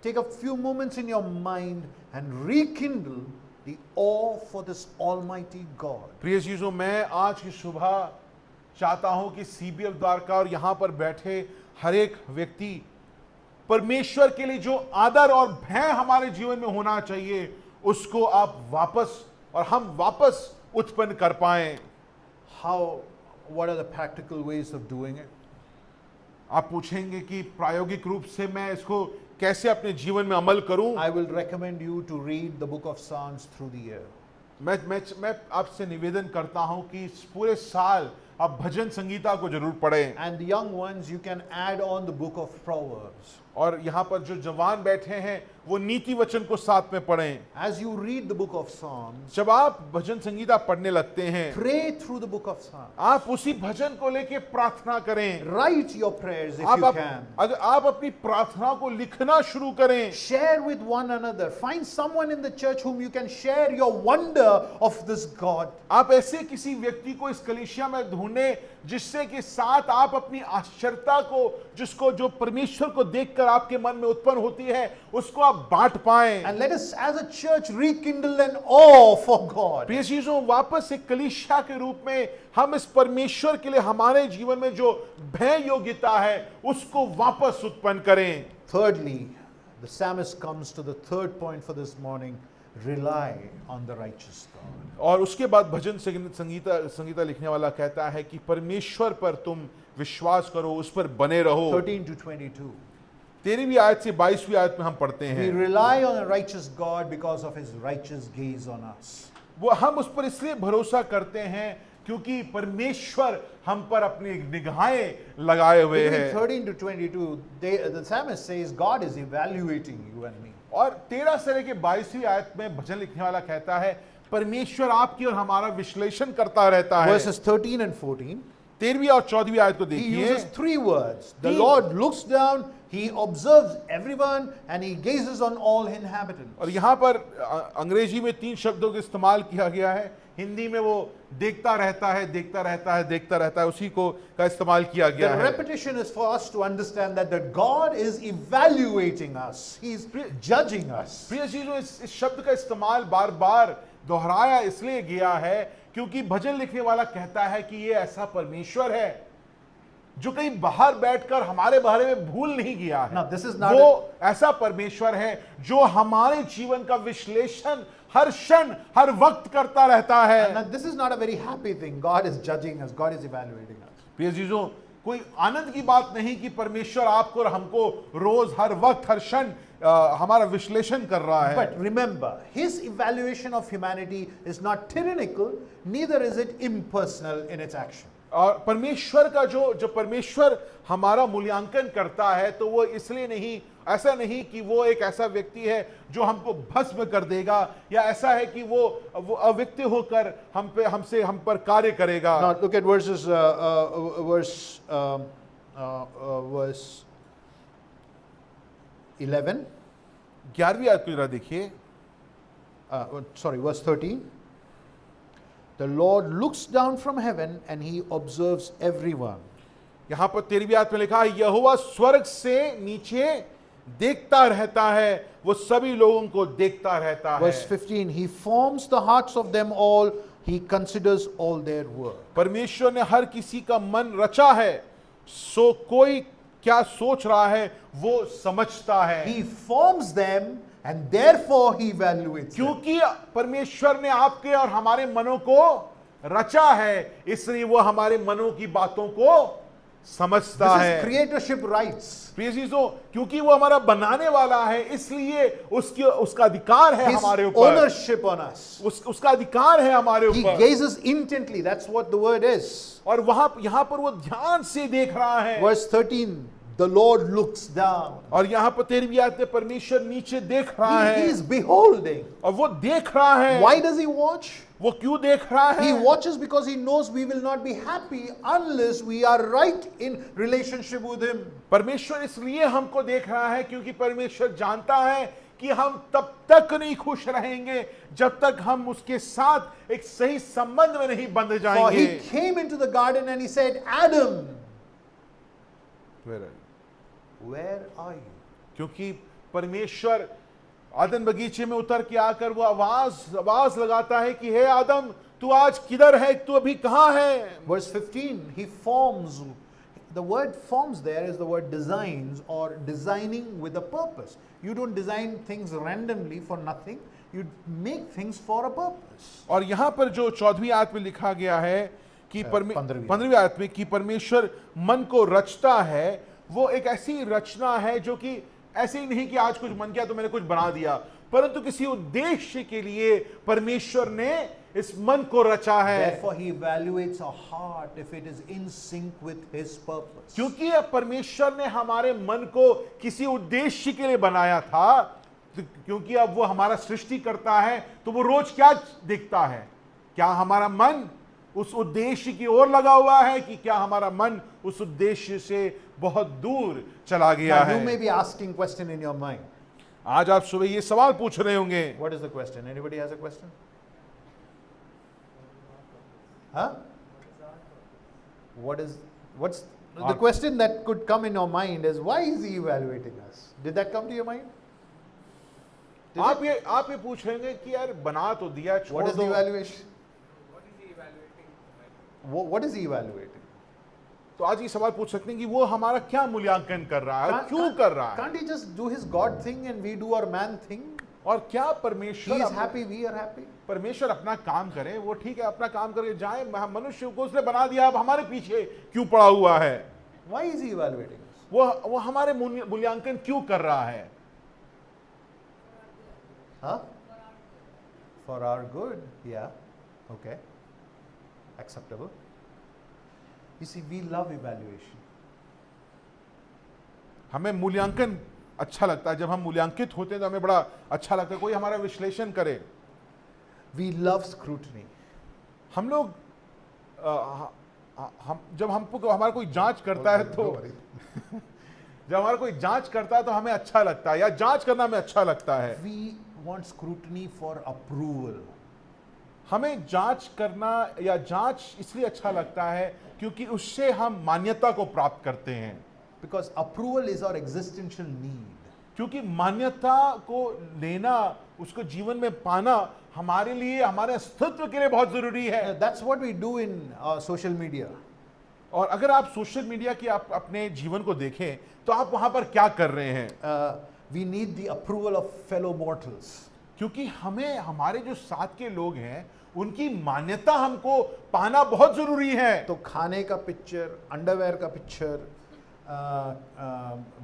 take a few moments in your mind and rekindle the awe for this Almighty God. प्रिय यीशु, मैं आज की सुबह चाहता हूं कि सीबीएफ द्वारका और यहां पर बैठे हर एक व्यक्ति परमेश्वर के लिए जो आदर और भय हमारे जीवन में होना चाहिए उसको आप हम वापस उत्पन्न कर पाएं। What are the practical ways of doing it? आप पूछेंगे कि प्रायोगिक रूप से मैं इसको कैसे अपने जीवन में अमल करूं? I will recommend you to read the book of Psalms through the year. मैं आपसे निवेदन करता हूं कि इस पूरे साल आप भजन संगीता को जरूर पढ़ें। And the young ones, you can add on the book of Proverbs. और यहाँ पर जो जवान बैठे हैं वो नीति वचन को साथ में पढ़ें। As you read the book of Psalms, जब आप भजन संगीता पढ़ने लगते हैं, pray through the book of Psalms. आप उसी भजन को लेके प्रार्थना करें। Write your prayers if आप you can. अगर आप अपनी प्रार्थना को लिखना शुरू करें, Share with one another. Find someone in the church whom you can share your wonder of this God. आप ऐसे किसी व्यक्ति को इस कलीसिया में ढूंढें जिससे कि साथ आप अपनी आश्चर्यता को, जिसको जो परमेश्वर को देखकर आपके मन में उत्पन्न होती है, उसको आप बांट पाएं। And let us as a church rekindle an awe for God. प्रिय चीजों, वापस एक कलीसिया के रूप में हम इस परमेश्वर के लिए हमारे जीवन में जो भय योग्यता है उसको वापस उत्पन्न करें। Thirdly, the psalmist comes to the third point for this morning. Rely on the righteous God. और उसके बाद भजन संगीता लिखने वाला कहता है कि परमेश्वर पर तुम विश्वास करो, उस पर बने रहो। 13 to 22. 13वीं आयत से 22वीं आयत में हम पढ़ते We हैं, rely on a righteous God because of his righteous gaze on us. वो हम उस पर इसलिए भरोसा करते हैं क्योंकि परमेश्वर हम पर अपनी निगाहें लगाए हुए Between हैं। 13 to 22, the psalmist says God is evaluating you and me. और 13 से लेके 22वीं आयत में भजन लिखने वाला कहता है परमेश्वर आपकी और हमारा विश्लेषण करता रहता है। Verses 13 and 14, 13वीं और 14वीं आयत को he देखिए। uses three words. The He- Lord looks down, he observes everyone, and he gazes on all inhabitants. और यहाँ पर अंग्रेजी में 3 शब्दों का इस्तेमाल किया गया है। हिंदी में वो देखता रहता है, देखता रहता है, देखता रहता है, उसी को का इस्तेमाल किया The गया है। repetition is for us to understand that God is evaluating us. He's judging us. प्रिय चीजों, इस शब्द का इस्तेमाल बार बार दोहराया इसलिए गया है क्योंकि भजन लिखने वाला कहता है कि ये ऐसा परमेश्वर है जो कहीं बाहर बैठकर हमारे बारे में भूल नहीं गया है। Now, this is not वो ऐसा परमेश्वर है जो हमारे जीवन का विश्लेषण हर क्षण हर वक्त करता रहता है। Now, this is not a very happy thing. God is judging us. God is evaluating us. प्रिय चीजों, कोई आनंद की बात नहीं कि परमेश्वर आपको और हमको रोज हर वक्त हर क्षण हमारा विश्लेषण कर रहा है। But remember, his evaluation of humanity is not tyrannical, neither is it impersonal in its action. और परमेश्वर का जो परमेश्वर हमारा मूल्यांकन करता है तो वो इसलिए नहीं, ऐसा नहीं कि वो एक ऐसा व्यक्ति है जो हमको भस्म कर देगा या ऐसा है कि वो अव्यक्त होकर हम पर कार्य करेगा। Now look at verse 11. 11वीं आयत को जरा देखिए। Verse 13. The Lord looks down from heaven and he observes everyone. यहाँ पर 13वीं आयत में लिखा है, यहोवा स्वर्ग से नीचे देखता रहता है, वो सभी लोगों को देखता रहता है। Verse 15. He forms the hearts of them all. He considers all their work. परमेश्वर ने हर किसी का मन रचा है, सो कोई क्या सोच रहा है वो समझता है। He forms them and therefore he evaluates them. क्योंकि परमेश्वर ने आपके और हमारे मनों को रचा है, इसलिए वो हमारे मनों की बातों को समझता This है। is creatorship rights. प्रिय चीजों, क्योंकि वो हमारा बनाने वाला है, इसलिए उसका अधिकार है His हमारे ऊपर। ownership on us. उसका अधिकार है हमारे He ऊपर। gazes intently. That's what the word is. और यहाँ पर वो ध्यान से देख रहा है। Verse 13. The Lord looks down. और यहाँ पर 13वीं आयत में परमेश्वर नीचे देख रहा He है is beholding. और वो देख रहा है। Why does he watch? वो क्यों देख रहा He है? watches because he knows we will not be happy unless we are right in relationship with him. परमेश्वर इसलिए हमको देख रहा है क्योंकि परमेश्वर जानता है कि हम तब तक नहीं खुश रहेंगे जब तक हम उसके साथ एक सही संबंध में नहीं बंध For जाएंगे। he came into the garden and he said, Adam, where are you? क्योंकि परमेश्वर आदम बगीचे में उतर के आकर वो आवाज लगाता है कि हे आदम, तू आज किधर है, तू अभी कहाँ है? Verse 15, he forms. The word forms there is the word designs or designing with a purpose. You don't design things randomly for nothing. You make things for a purpose. और यहाँ पर जो 14वीं आयत में लिखा गया है कि 15वीं आयत में कि परमेश्वर मन को रचता है, वो एक ऐसी रचना है जो कि ऐसे ही नहीं कि आज कुछ मन किया तो मैंने कुछ बना दिया, परंतु किसी उद्देश्य के लिए परमेश्वर ने इस मन को रचा है। Therefore, He evaluates our heart if it is in sync with His purpose. क्योंकि अब परमेश्वर ने हमारे मन को किसी उद्देश्य के लिए बनाया था, क्योंकि अब वो हमारा सृष्टि करता है, तो वो रोज क्या देखता है? क्या हमारा मन उस उद्देश्य की ओर लगा हुआ है कि क्या हमारा मन उस उद्देश्य से बहुत दूर चला गया Now, you may है? be asking question in your mind. आज आप सुबह ये सवाल पूछ रहे होंगे। What is the question? Anybody has a question? Huh? What's the question that could come in your mind is, why is He evaluating us? Did that come to your mind? Did it? आप ये पूछ रहे होंगे कि यार बना तो दिया, छोड़ What is the दो। evaluation? What is He evaluating? तो आज ये सवाल पूछ सकते हैं कि वो हमारा क्या मूल्यांकन कर रहा है, Can't- क्यों can't- कर रहा है, Can't He just do His God thing and we do our man thing? और क्या He परमेश्वर is happy, we are happy. परमेश्वर अपना काम करे, वो ठीक है, अपना काम करके जाए। मनुष्य को उसने बना दिया, अब हमारे पीछे क्यों पड़ा हुआ है? Why is He evaluating us? वो हमारे मूल्यांकन क्यों कर रहा है? Huh? For our good, yeah. Okay. Acceptable. You see, we love evaluation. हमें मूल्यांकन अच्छा लगता है। जब हम मूल्यांकित होते हैं तो हमें बड़ा अच्छा लगता है, कोई हमारा विश्लेषण करे। We love scrutiny. हम लोग हम जब हमको हमारा कोई जांच करता है तो जब हमारा कोई जांच करता है तो हमें अच्छा लगता है, या जांच करना हमें अच्छा लगता है। We want scrutiny for approval. हमें जांच करना या जांच इसलिए अच्छा लगता है क्योंकि उससे हम मान्यता को प्राप्त करते हैं। Because approval is our existential need. क्योंकि मान्यता को लेना, उसको जीवन में पाना हमारे लिए, हमारे अस्तित्व के लिए बहुत जरूरी है। That's what we do in social media. और अगर आप सोशल मीडिया की आप अपने जीवन को देखें तो आप वहां पर क्या कर रहे हैं? We need the approval of fellow mortals. क्योंकि हमें हमारे जो साथ के लोग हैं उनकी मान्यता हमको पाना बहुत जरूरी है। तो खाने का पिक्चर, अंडरवेयर का पिक्चर,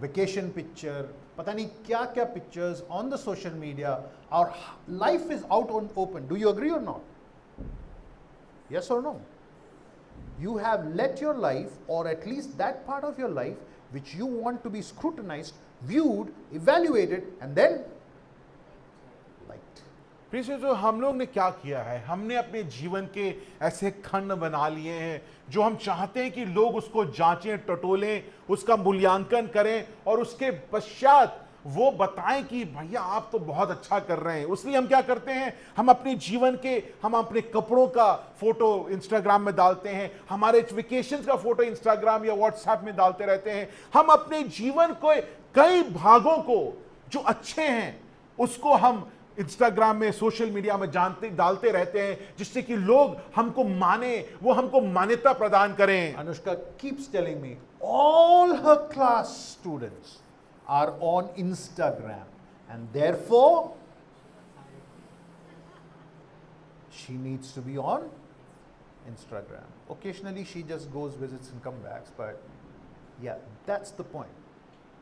वेकेशन पिक्चर, पता नहीं क्या क्या pictures on the social media, और life is out on open. Do you agree or not? Yes or no? You have let your life, or at least that part of your life which you want to be scrutinized, viewed, evaluated, and then liked. प्रिय जो हम लोग ने क्या किया है, हमने अपने जीवन के ऐसे खंड बना लिए हैं जो हम चाहते हैं कि लोग उसको जांचें, टटोलें, उसका मूल्यांकन करें और उसके पश्चात वो बताएं कि भैया आप तो बहुत अच्छा कर रहे हैं। इसलिए हम क्या करते हैं, हम अपने जीवन के, हम अपने कपड़ों का फोटो इंस्टाग्राम में डालते हैं, हमारे वेकेशन का फोटो इंस्टाग्राम या व्हाट्सएप में डालते रहते हैं। हम अपने जीवन को कई भागों को जो अच्छे हैं उसको हम इंस्टाग्राम में, सोशल मीडिया में डालते रहते हैं, जिससे कि लोग हमको माने, वो हमको मान्यता प्रदान करें। Anushka keeps telling me all her class students are on Instagram, and therefore she needs to be on Instagram. Occasionally she just goes, visits and comes back, but yeah, that's the point.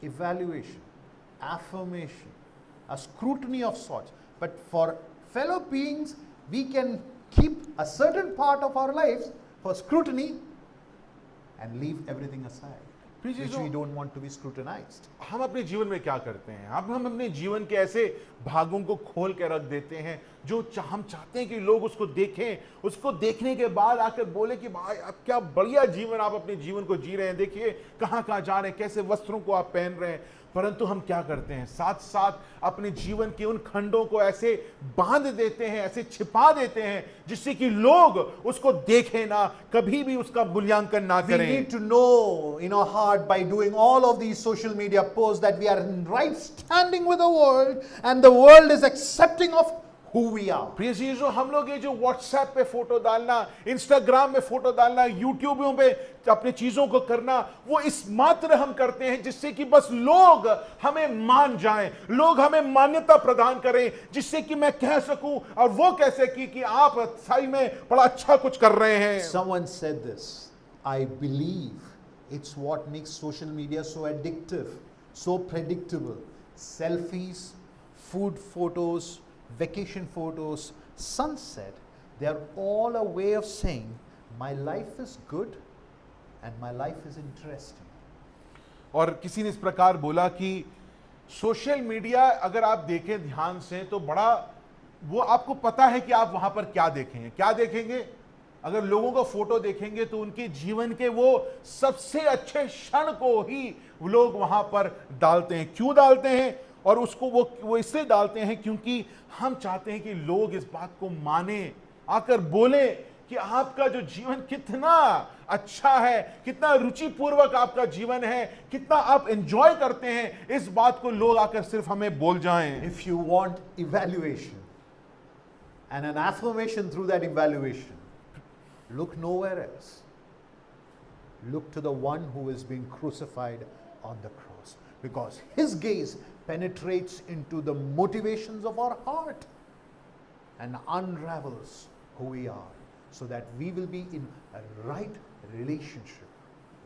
Evaluation, affirmation, a scrutiny of sorts. But for fellow beings, we can keep a certain part of our lives for scrutiny and leave everything aside, which we don't want to be scrutinized. हम अपने जीवन में क्या करते हैं, अब हम अपने जीवन के ऐसे भागों को खोल के रख देते हैं जो हम चाहते हैं कि लोग उसको देखें, उसको देखने के बाद आकर बोले कि भाई आप क्या बढ़िया जीवन आप अपने जीवन को जी रहे हैं, देखिए कहाँ कहाँ जा रहे हैं, कैसे वस्त्रों को आप पहन रहे हैं। परंतु हम क्या करते हैं, साथ साथ अपने जीवन के उन खंडों को ऐसे बांध देते हैं, ऐसे छिपा देते हैं, जिससे कि लोग उसको देखें ना, कभी भी उसका मूल्यांकन ना We करें। need to know in our heart by doing all of these social media posts that we are in right standing with the world, and the world is accepting of who we are. प्रिय चीजों, हम लोग ये जो WhatsApp पे photo डालना, Instagram में photo डालना, यूट्यूब पे अपने चीजों को करना, वो इस मात्र हम करते हैं जिससे कि बस लोग हमें मान जाएं, लोग हमें मान्यता प्रदान करें, जिससे कि मैं कह सकूं और वो कह सके कि आप सही में बड़ा अच्छा कुछ कर रहे हैं। Someone said this. I believe it's what makes social media so addictive, so predictable. Selfies, food photos, vacation photos, sunset, they are all a way of saying, my life is good and my life is interesting. और किसी ने इस प्रकार बोला कि social media अगर आप देखें ध्यान से तो बड़ा वो आपको पता है कि आप वहां पर क्या देखेंगे, क्या देखेंगे। अगर लोगों का फोटो देखेंगे तो उनके जीवन के वो सबसे अच्छे क्षण को ही लोग वहां पर डालते हैं। क्यों डालते हैं? और उसको वो इसलिए डालते हैं क्योंकि हम चाहते हैं कि लोग इस बात को माने, आकर बोले कि आपका जो जीवन कितना अच्छा है, कितना रुचिपूर्वक आपका जीवन है, कितना आप एंजॉय करते हैं। इस बात को लोग आकर सिर्फ हमें बोल जाएं। If you want evaluation and an affirmation through that evaluation, look nowhere else. Look to the one who is being crucified on the cross, because his gaze penetrates into the motivations of our heart and unravels who we are, so that we will be in a right relationship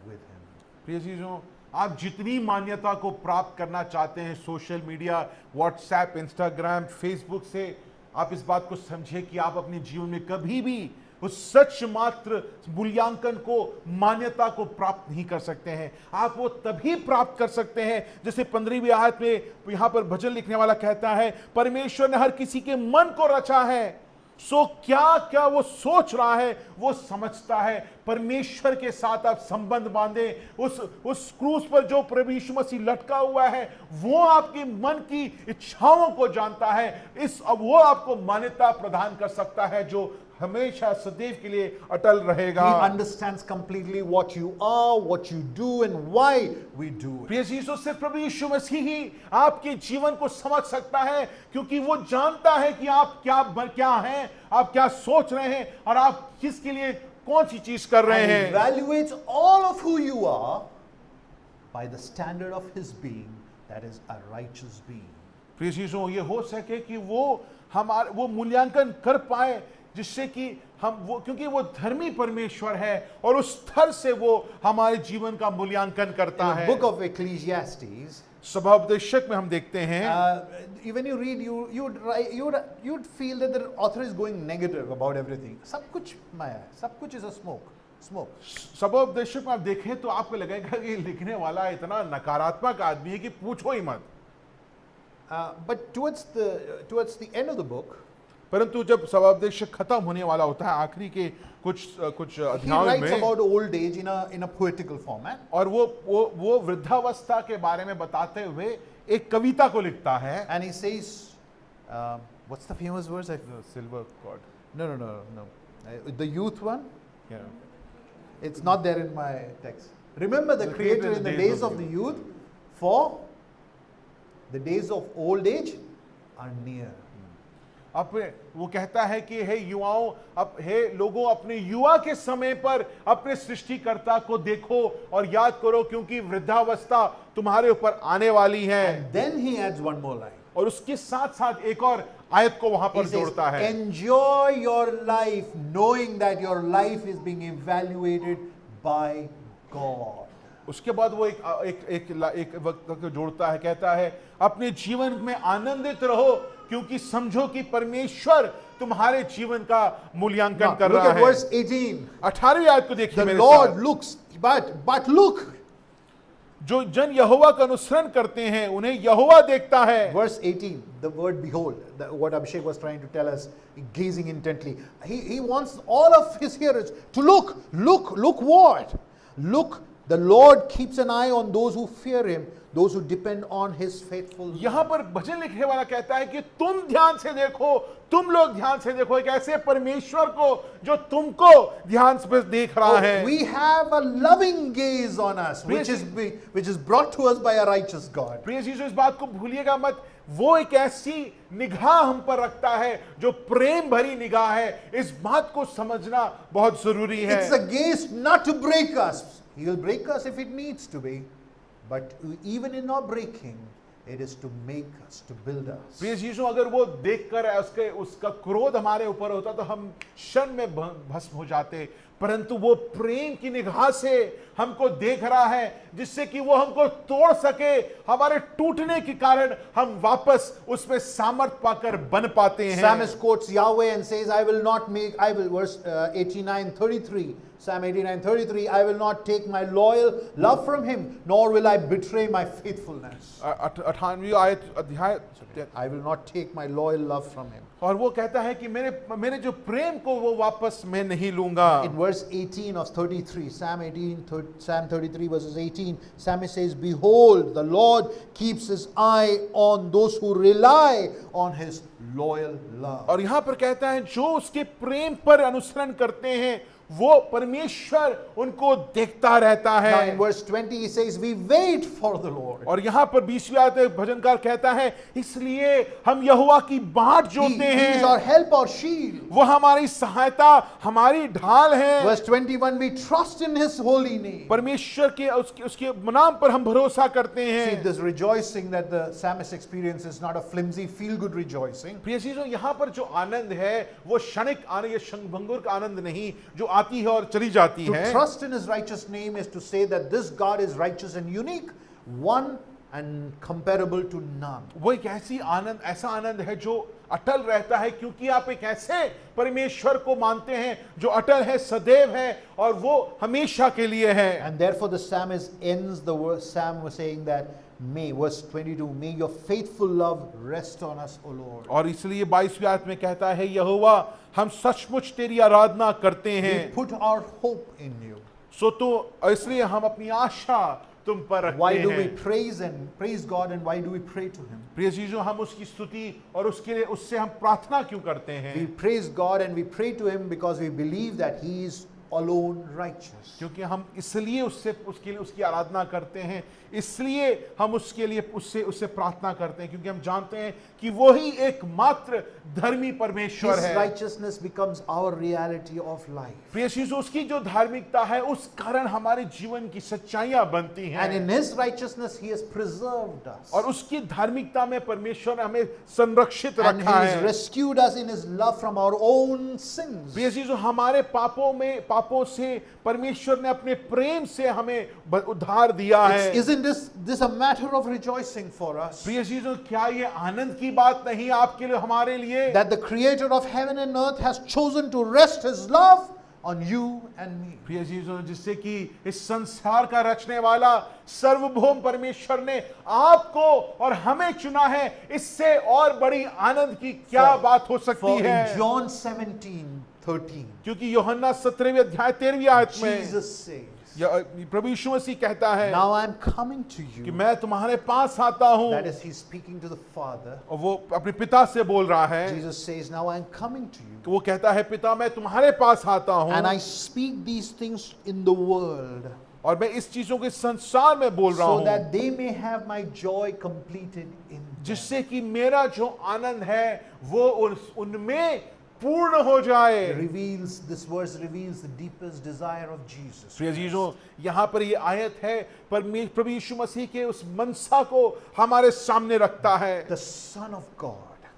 with him. प्रिय चीजों, आप जितनी मान्यता को प्राप्त करना चाहते हैं social media, WhatsApp, Instagram, Facebook से, आप इस बात को समझे कि आप अपने जीवन में कभी भी उस सच मात्र मूल्यांकन को, मान्यता को प्राप्त नहीं कर सकते हैं। आप वो तभी प्राप्त कर सकते हैं जैसे 15वीं आयत में यहां पर भजन लिखने वाला कहता है, परमेश्वर ने हर किसी के मन को रचा है, सो क्या क्या वो सोच रहा है वो समझता है। परमेश्वर के साथ आप संबंध बांधे, उस क्रूस पर जो प्रभु यीशु मसीह लटका हुआ है वो आपके मन की इच्छाओं को जानता है। वो आपको मान्यता प्रदान कर सकता है जो हमेशा सदैव के लिए अटल रहेगा। He understands completely what you are, what you do, and why we do it. प्रिय यीशु, सिर्फ प्रभु यीशु मसीह ही आपके जीवन को समझ सकता है, क्योंकि वो जानता है कि आप क्या हैं, आप क्या सोच रहे हैं और आप किसके लिए कौन सी चीज कर रहे And he हैं। evaluates all of who you are by the standard of his being, that is a righteous being. प्रिय यीशु, ये हो सके कि वो मूल्यांकन कर पाए जिससे कि क्योंकि वो धर्मी परमेश्वर है और उस स्तर से वो हमारे जीवन का मूल्यांकन करता In है। the book of Ecclesiastes, स्वभावोपदेशक में हम देखते हैं, when you read, you'd feel that the author is going negative about everything. सब कुछ माया है, सब कुछ is a smoke. स्वभावोपदेशक में आप देखें तो आपको लगेगा कि लिखने वाला इतना नकारात्मक आदमी है कि पूछो ही मत। But towards the end of the book, परंतु जब स्वभावोपदेशक खत्म होने वाला होता है, आखिरी के कुछ he अध्यायों writes में, about old age in a poetical format. और वो वृद्धावस्था के बारे में बताते हुए एक कविता को लिखता है। And he says, what's the famous verse? Silver cord, No. The youth one? yeah. It's not there in my text. Remember the Creator in the days of the youth, for the days of old age are near. वो कहता है कि हे युवाओं, हे लोगों, अपने युवा के समय पर अपने सृष्टिकर्ता को देखो और याद करो, क्योंकि वृद्धावस्था तुम्हारे ऊपर आने वाली है। And then he adds one more line. और उसके साथ साथ एक और आयत को वहां He पर says, जोड़ता है, enjoy your life knowing that your life is being evaluated by God. उसके बाद वो एक वक्त को जोड़ता है, कहता है अपने जीवन में आनंदित रहो, क्योंकि समझो कि परमेश्वर तुम्हारे जीवन का मूल्यांकन Now, कर look रहा at है। verse 18. 18वीं आयत को देखिए The मेरे Lord साथ। looks, but look, जो जन यहोवा का अनुसरण करते हैं उन्हें यहोवा देखता है। verse 18, the word behold, what Abhishek was trying to tell us, gazing intently. He wants all of his hearers to look what? Look, the Lord keeps an eye on those who fear him, those who depend on his faithful love. यहां पर भजन लिखने वाला कहता है कि तुम ध्यान से देखो, तुम लोग ध्यान से देखो एक ऐसे परमेश्वर को जो तुमको ध्यान से देख रहा है। We have a loving gaze on us, which is brought to us by a righteous God. प्रिय यीशु, इस बात को भूलिएगा मत, वो एक ऐसी निगाह हम पर रखता है जो प्रेम भरी निगाह है। इस बात को समझना बहुत जरूरी है। It's a gaze not to break us. He will break us if it needs to be, but even in our breaking, it is to make us, to build us. प्रिय यीशु, अगर वो देखकर उसका क्रोध हमारे ऊपर होता तो हम क्षण में भस्म हो जाते, परंतु वो प्रेम की निगाह से हमको देख रहा है, जिससे कि वो हमको तोड़ सके। हमारे टूटने के कारण हम वापस उसमें सामर्थ पाकर बन पाते हैं। Psalmist quotes Yahweh and says, verse 89:33. Psalm 89:33, I will not take my loyal love from him, nor will I betray my faithfulness. 98वीं आयत अध्याय, I will not take my loyal love from him. और वो कहता है कि मेरे जो प्रेम को वो वापस मैं नहीं लूंगा। In verse 18 of 33, Psalm 33 verses 18, Psalmist says, Behold, the Lord keeps his eye on those who rely on his loyal love. और यहाँ पर कहता है जो उसके प्रेम पर अनुसरण करते हैं वो परमेश्वर उनको देखता रहता है। Now in verse 20 he says, we wait for the Lord. और यहाँ पर 20वीं आयत में भजनकार कहता है इसलिए हम यहोवा की बाट जोते He हैं। is our help, our shield. वो हमारी सहायता, हमारी ढाल है। Verse 21, we trust in his holy name. परमेश्वर के उसके नाम पर हम भरोसा करते See, हैं। this rejoicing that the psalmist experiences is not a flimsy feel-good rejoicing. प्रिय चीजों, यहाँ पर जो आनंद है वो क्षणिक आनंद, ये क्षणभंगुर का आनंद नहीं जो आती है और चली जाती To है। trust in his righteous name is to say that this God is righteous and unique, one and comparable to none. वो एक ऐसा आनंद है जो अटल रहता है, क्योंकि आप एक ऐसे परमेश्वर को मानते हैं जो अटल है, सदैव है और वो हमेशा के लिए है। And therefore the psalmist ends the psalm was saying that verse 22, may your faithful love rest on us, O Lord. और इसलिए 22वीं आयत में कहता है यहोवा हम सचमुच तेरी आराधना करते हैं। We put our hope in you. सो तो इसलिए हम अपनी आशा तुम पर रखते Why do we हैं। praise God, and why do we pray to him? प्रिय चीजों, हम उसकी स्तुति और उससे हम प्रार्थना क्यों करते हैं? We praise God and we pray to him because we believe that he is alone righteous. क्योंकि हम इसलिए उसकी आराधना करते हैं, इसलिए हम उसके लिए उससे प्रार्थना करते हैं, क्योंकि हम जानते हैं कि वो ही एकमात्र धर्मी परमेश्वर His है। righteousness becomes our reality of life. प्रिय चीजों, उसकी जो धार्मिकता है उस कारण हमारे जीवन की सच्चाइयां बनती हैं। And in his righteousness he has preserved us. और उसकी धार्मिकता में परमेश्वर ने हमें संरक्षित And रखा he has है। rescued us in his love from our own sins. प्रिय चीजों, हमारे पापों से परमेश्वर ने अपने प्रेम से हमें उद्धार दिया है। Isn't this a matter of rejoicing for us? प्रिय चीजों, क्या ये आनंद की बात नहीं आपके लिए, हमारे लिए? That the creator of heaven and earth has chosen to rest his love on you and me. प्रिय चीजों, जिससे कि इस संसार का रचने वाला सर्वभौम परमेश्वर ने आपको और हमें चुना है, इससे और बड़ी आनंद की क्या बात हो सकती For है? in John 17:13, क्योंकि यूहन्ना 17वें अध्याय 13वीं आयत में Jesus says, प्रभु यीशु मसीह कहता है now I am coming to कि you. मैं तुम्हारे पास आता हूं। That is, he's speaking to the Father. और वो अपने पिता से बोल रहा है। Jesus says, now I am coming to you. वो कहता है पिता मैं तुम्हारे पास आता हूं And I speak these things in the world और मैं इस चीजों के संसार में बोल रहा so हूं, that they may have my joy completed in them. जिससे कि मेरा जो आनंद है वो उनमें पूर्ण हो जाए। This verse reveals the deepest desire of Jesus. प्रिय जीजों, यहाँ पर ये आयत है प्रभु यीशु मसीह के उस मनसा को हमारे सामने रखता है। The Son of God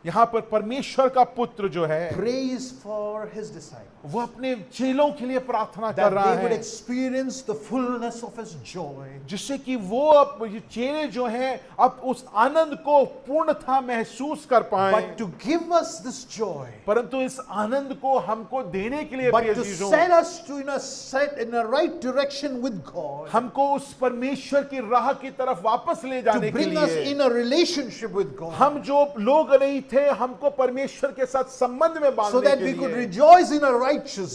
यहाँ पर परमेश्वर का पुत्र जो है prays for his disciples वो अपने चेलों के लिए प्रार्थना कर that रहा they would है, experience the fullness of his joy. जिससे कि वो अब ये चेले जो हैं अब उस आनंद को पूर्णतः महसूस कर पाए। But to give us this joy, परंतु इस आनंद को हमको देने के लिए but प्रिय to चीजों, set us to in a right direction with God, हमको उस परमेश्वर की राह की तरफ वापस ले to जाने के bring us लिए, in a relationship with God, हम जो लोग नहीं थे हमको परमेश्वर के साथ संबंध में so बांधने that के we could लिए, rejoice in a righteous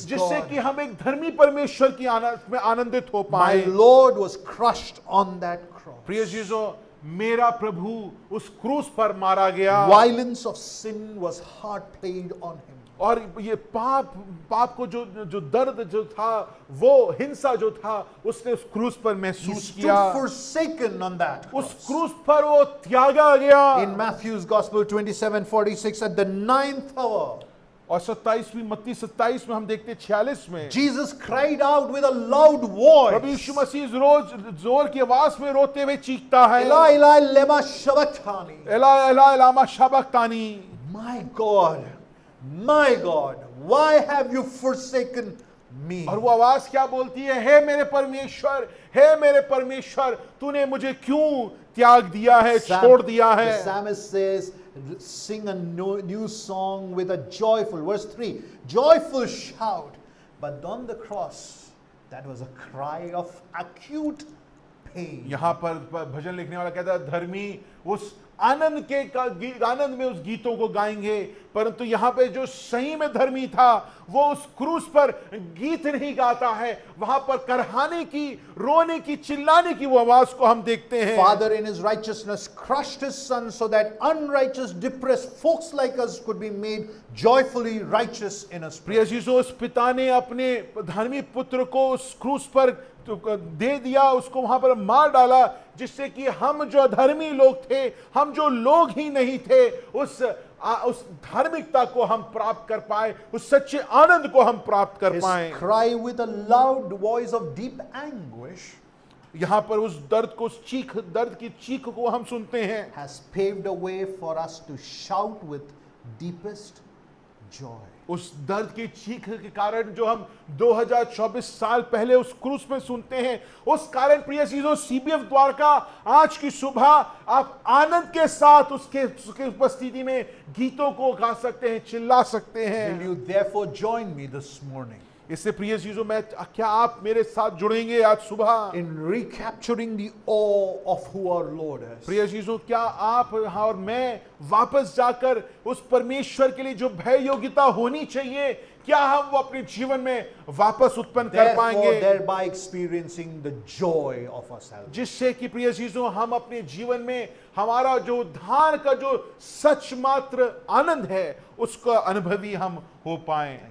जिससे God. कि हम एक धर्मी परमेश्वर की आनंद में आनंदित हो My पाए। Lord was crushed on that cross. प्रिय चीजों, मेरा प्रभु उस क्रूस पर मारा गया Violence of sin was hard played on him. और ये पाप को जो दर्द जो था, वो हिंसा जो था, उसने उस क्रूस पर He महसूस stood किया। forsaken on that उस cross. क्रूस पर वो त्यागा गया। In Matthew's Gospel 27:46, at the 9th hour, और 27वीं मत्ती 27 में हम देखते हैं 46 में Jesus cried out with a loud voice, प्रभु यीशु मसीह रोज जोर की आवाज में रोते हुए चीखता है, Eli, Eli, lema sabachthani. एला एला एलामा शबक्तानी। My God, why have you forsaken me. और वो आवाज क्या बोलती है? हे मेरे परमेश्वर, तूने मुझे क्यों त्याग दिया है, छोड़ दिया The है? psalmist says, sing a new song with a joyful, verse 3, joyful shout. But on the cross, that was a cry of acute pain. यहाँ पर भजन लिखने वाला कहता है, धर्मी उस आनंद में उस गीतों को गाएंगे, परंतु यहाँ पे जो सही में धर्मी था वो उस क्रूस पर गीत नहीं गाता है, वहां पर करहाने की, रोने की, चिल्लाने की वो आवाज को हम देखते हैं। Father in his righteousness crushed his son so that unrighteous, depressed folks like us could be made joyfully righteous in his प्रिय presence. यीशु, उस पिता ने अपने धर्मी पुत्र को उस क्रूस पर दे दिया, उसको वहां पर मार डाला, जिससे कि हम जो अधर्मी लोग थे, हम जो लोग ही नहीं थे, उस धार्मिकता को हम प्राप्त कर पाए, उस सच्चे आनंद को हम प्राप्त कर His पाए। cry with a loud voice of deep anguish यहां पर उस दर्द की चीख को हम सुनते हैं, has paved a way for us to shout with deepest joy. उस दर्द की चीख के कारण जो हम 2024 साल पहले उस क्रूस में सुनते हैं, उस कारण प्रिय चीजों, सीबीएफ द्वारका आज की सुबह आप आनंद के साथ उसके उपस्थिति में गीतों को गा सकते हैं, चिल्ला सकते हैं। Will you therefore join me this morning इससे प्रिय चीजों, क्या आप मेरे साथ जुड़ेंगे आज सुबह in recapturing the awe of who our Lord is? प्रिय चीजों, क्या आप और मैं वापस जाकर उस परमेश्वर के लिए जो भय योग्यता होनी चाहिए, क्या हम वो अपने जीवन में वापस उत्पन्न कर Therefore, पाएंगे, thereby experiencing the joy of our salvation. जिससे कि प्रिय चीजों हम अपने जीवन में हमारा जो उद्धार का जो सच मात्र आनंद है उसका अनुभवी हम हो पाए।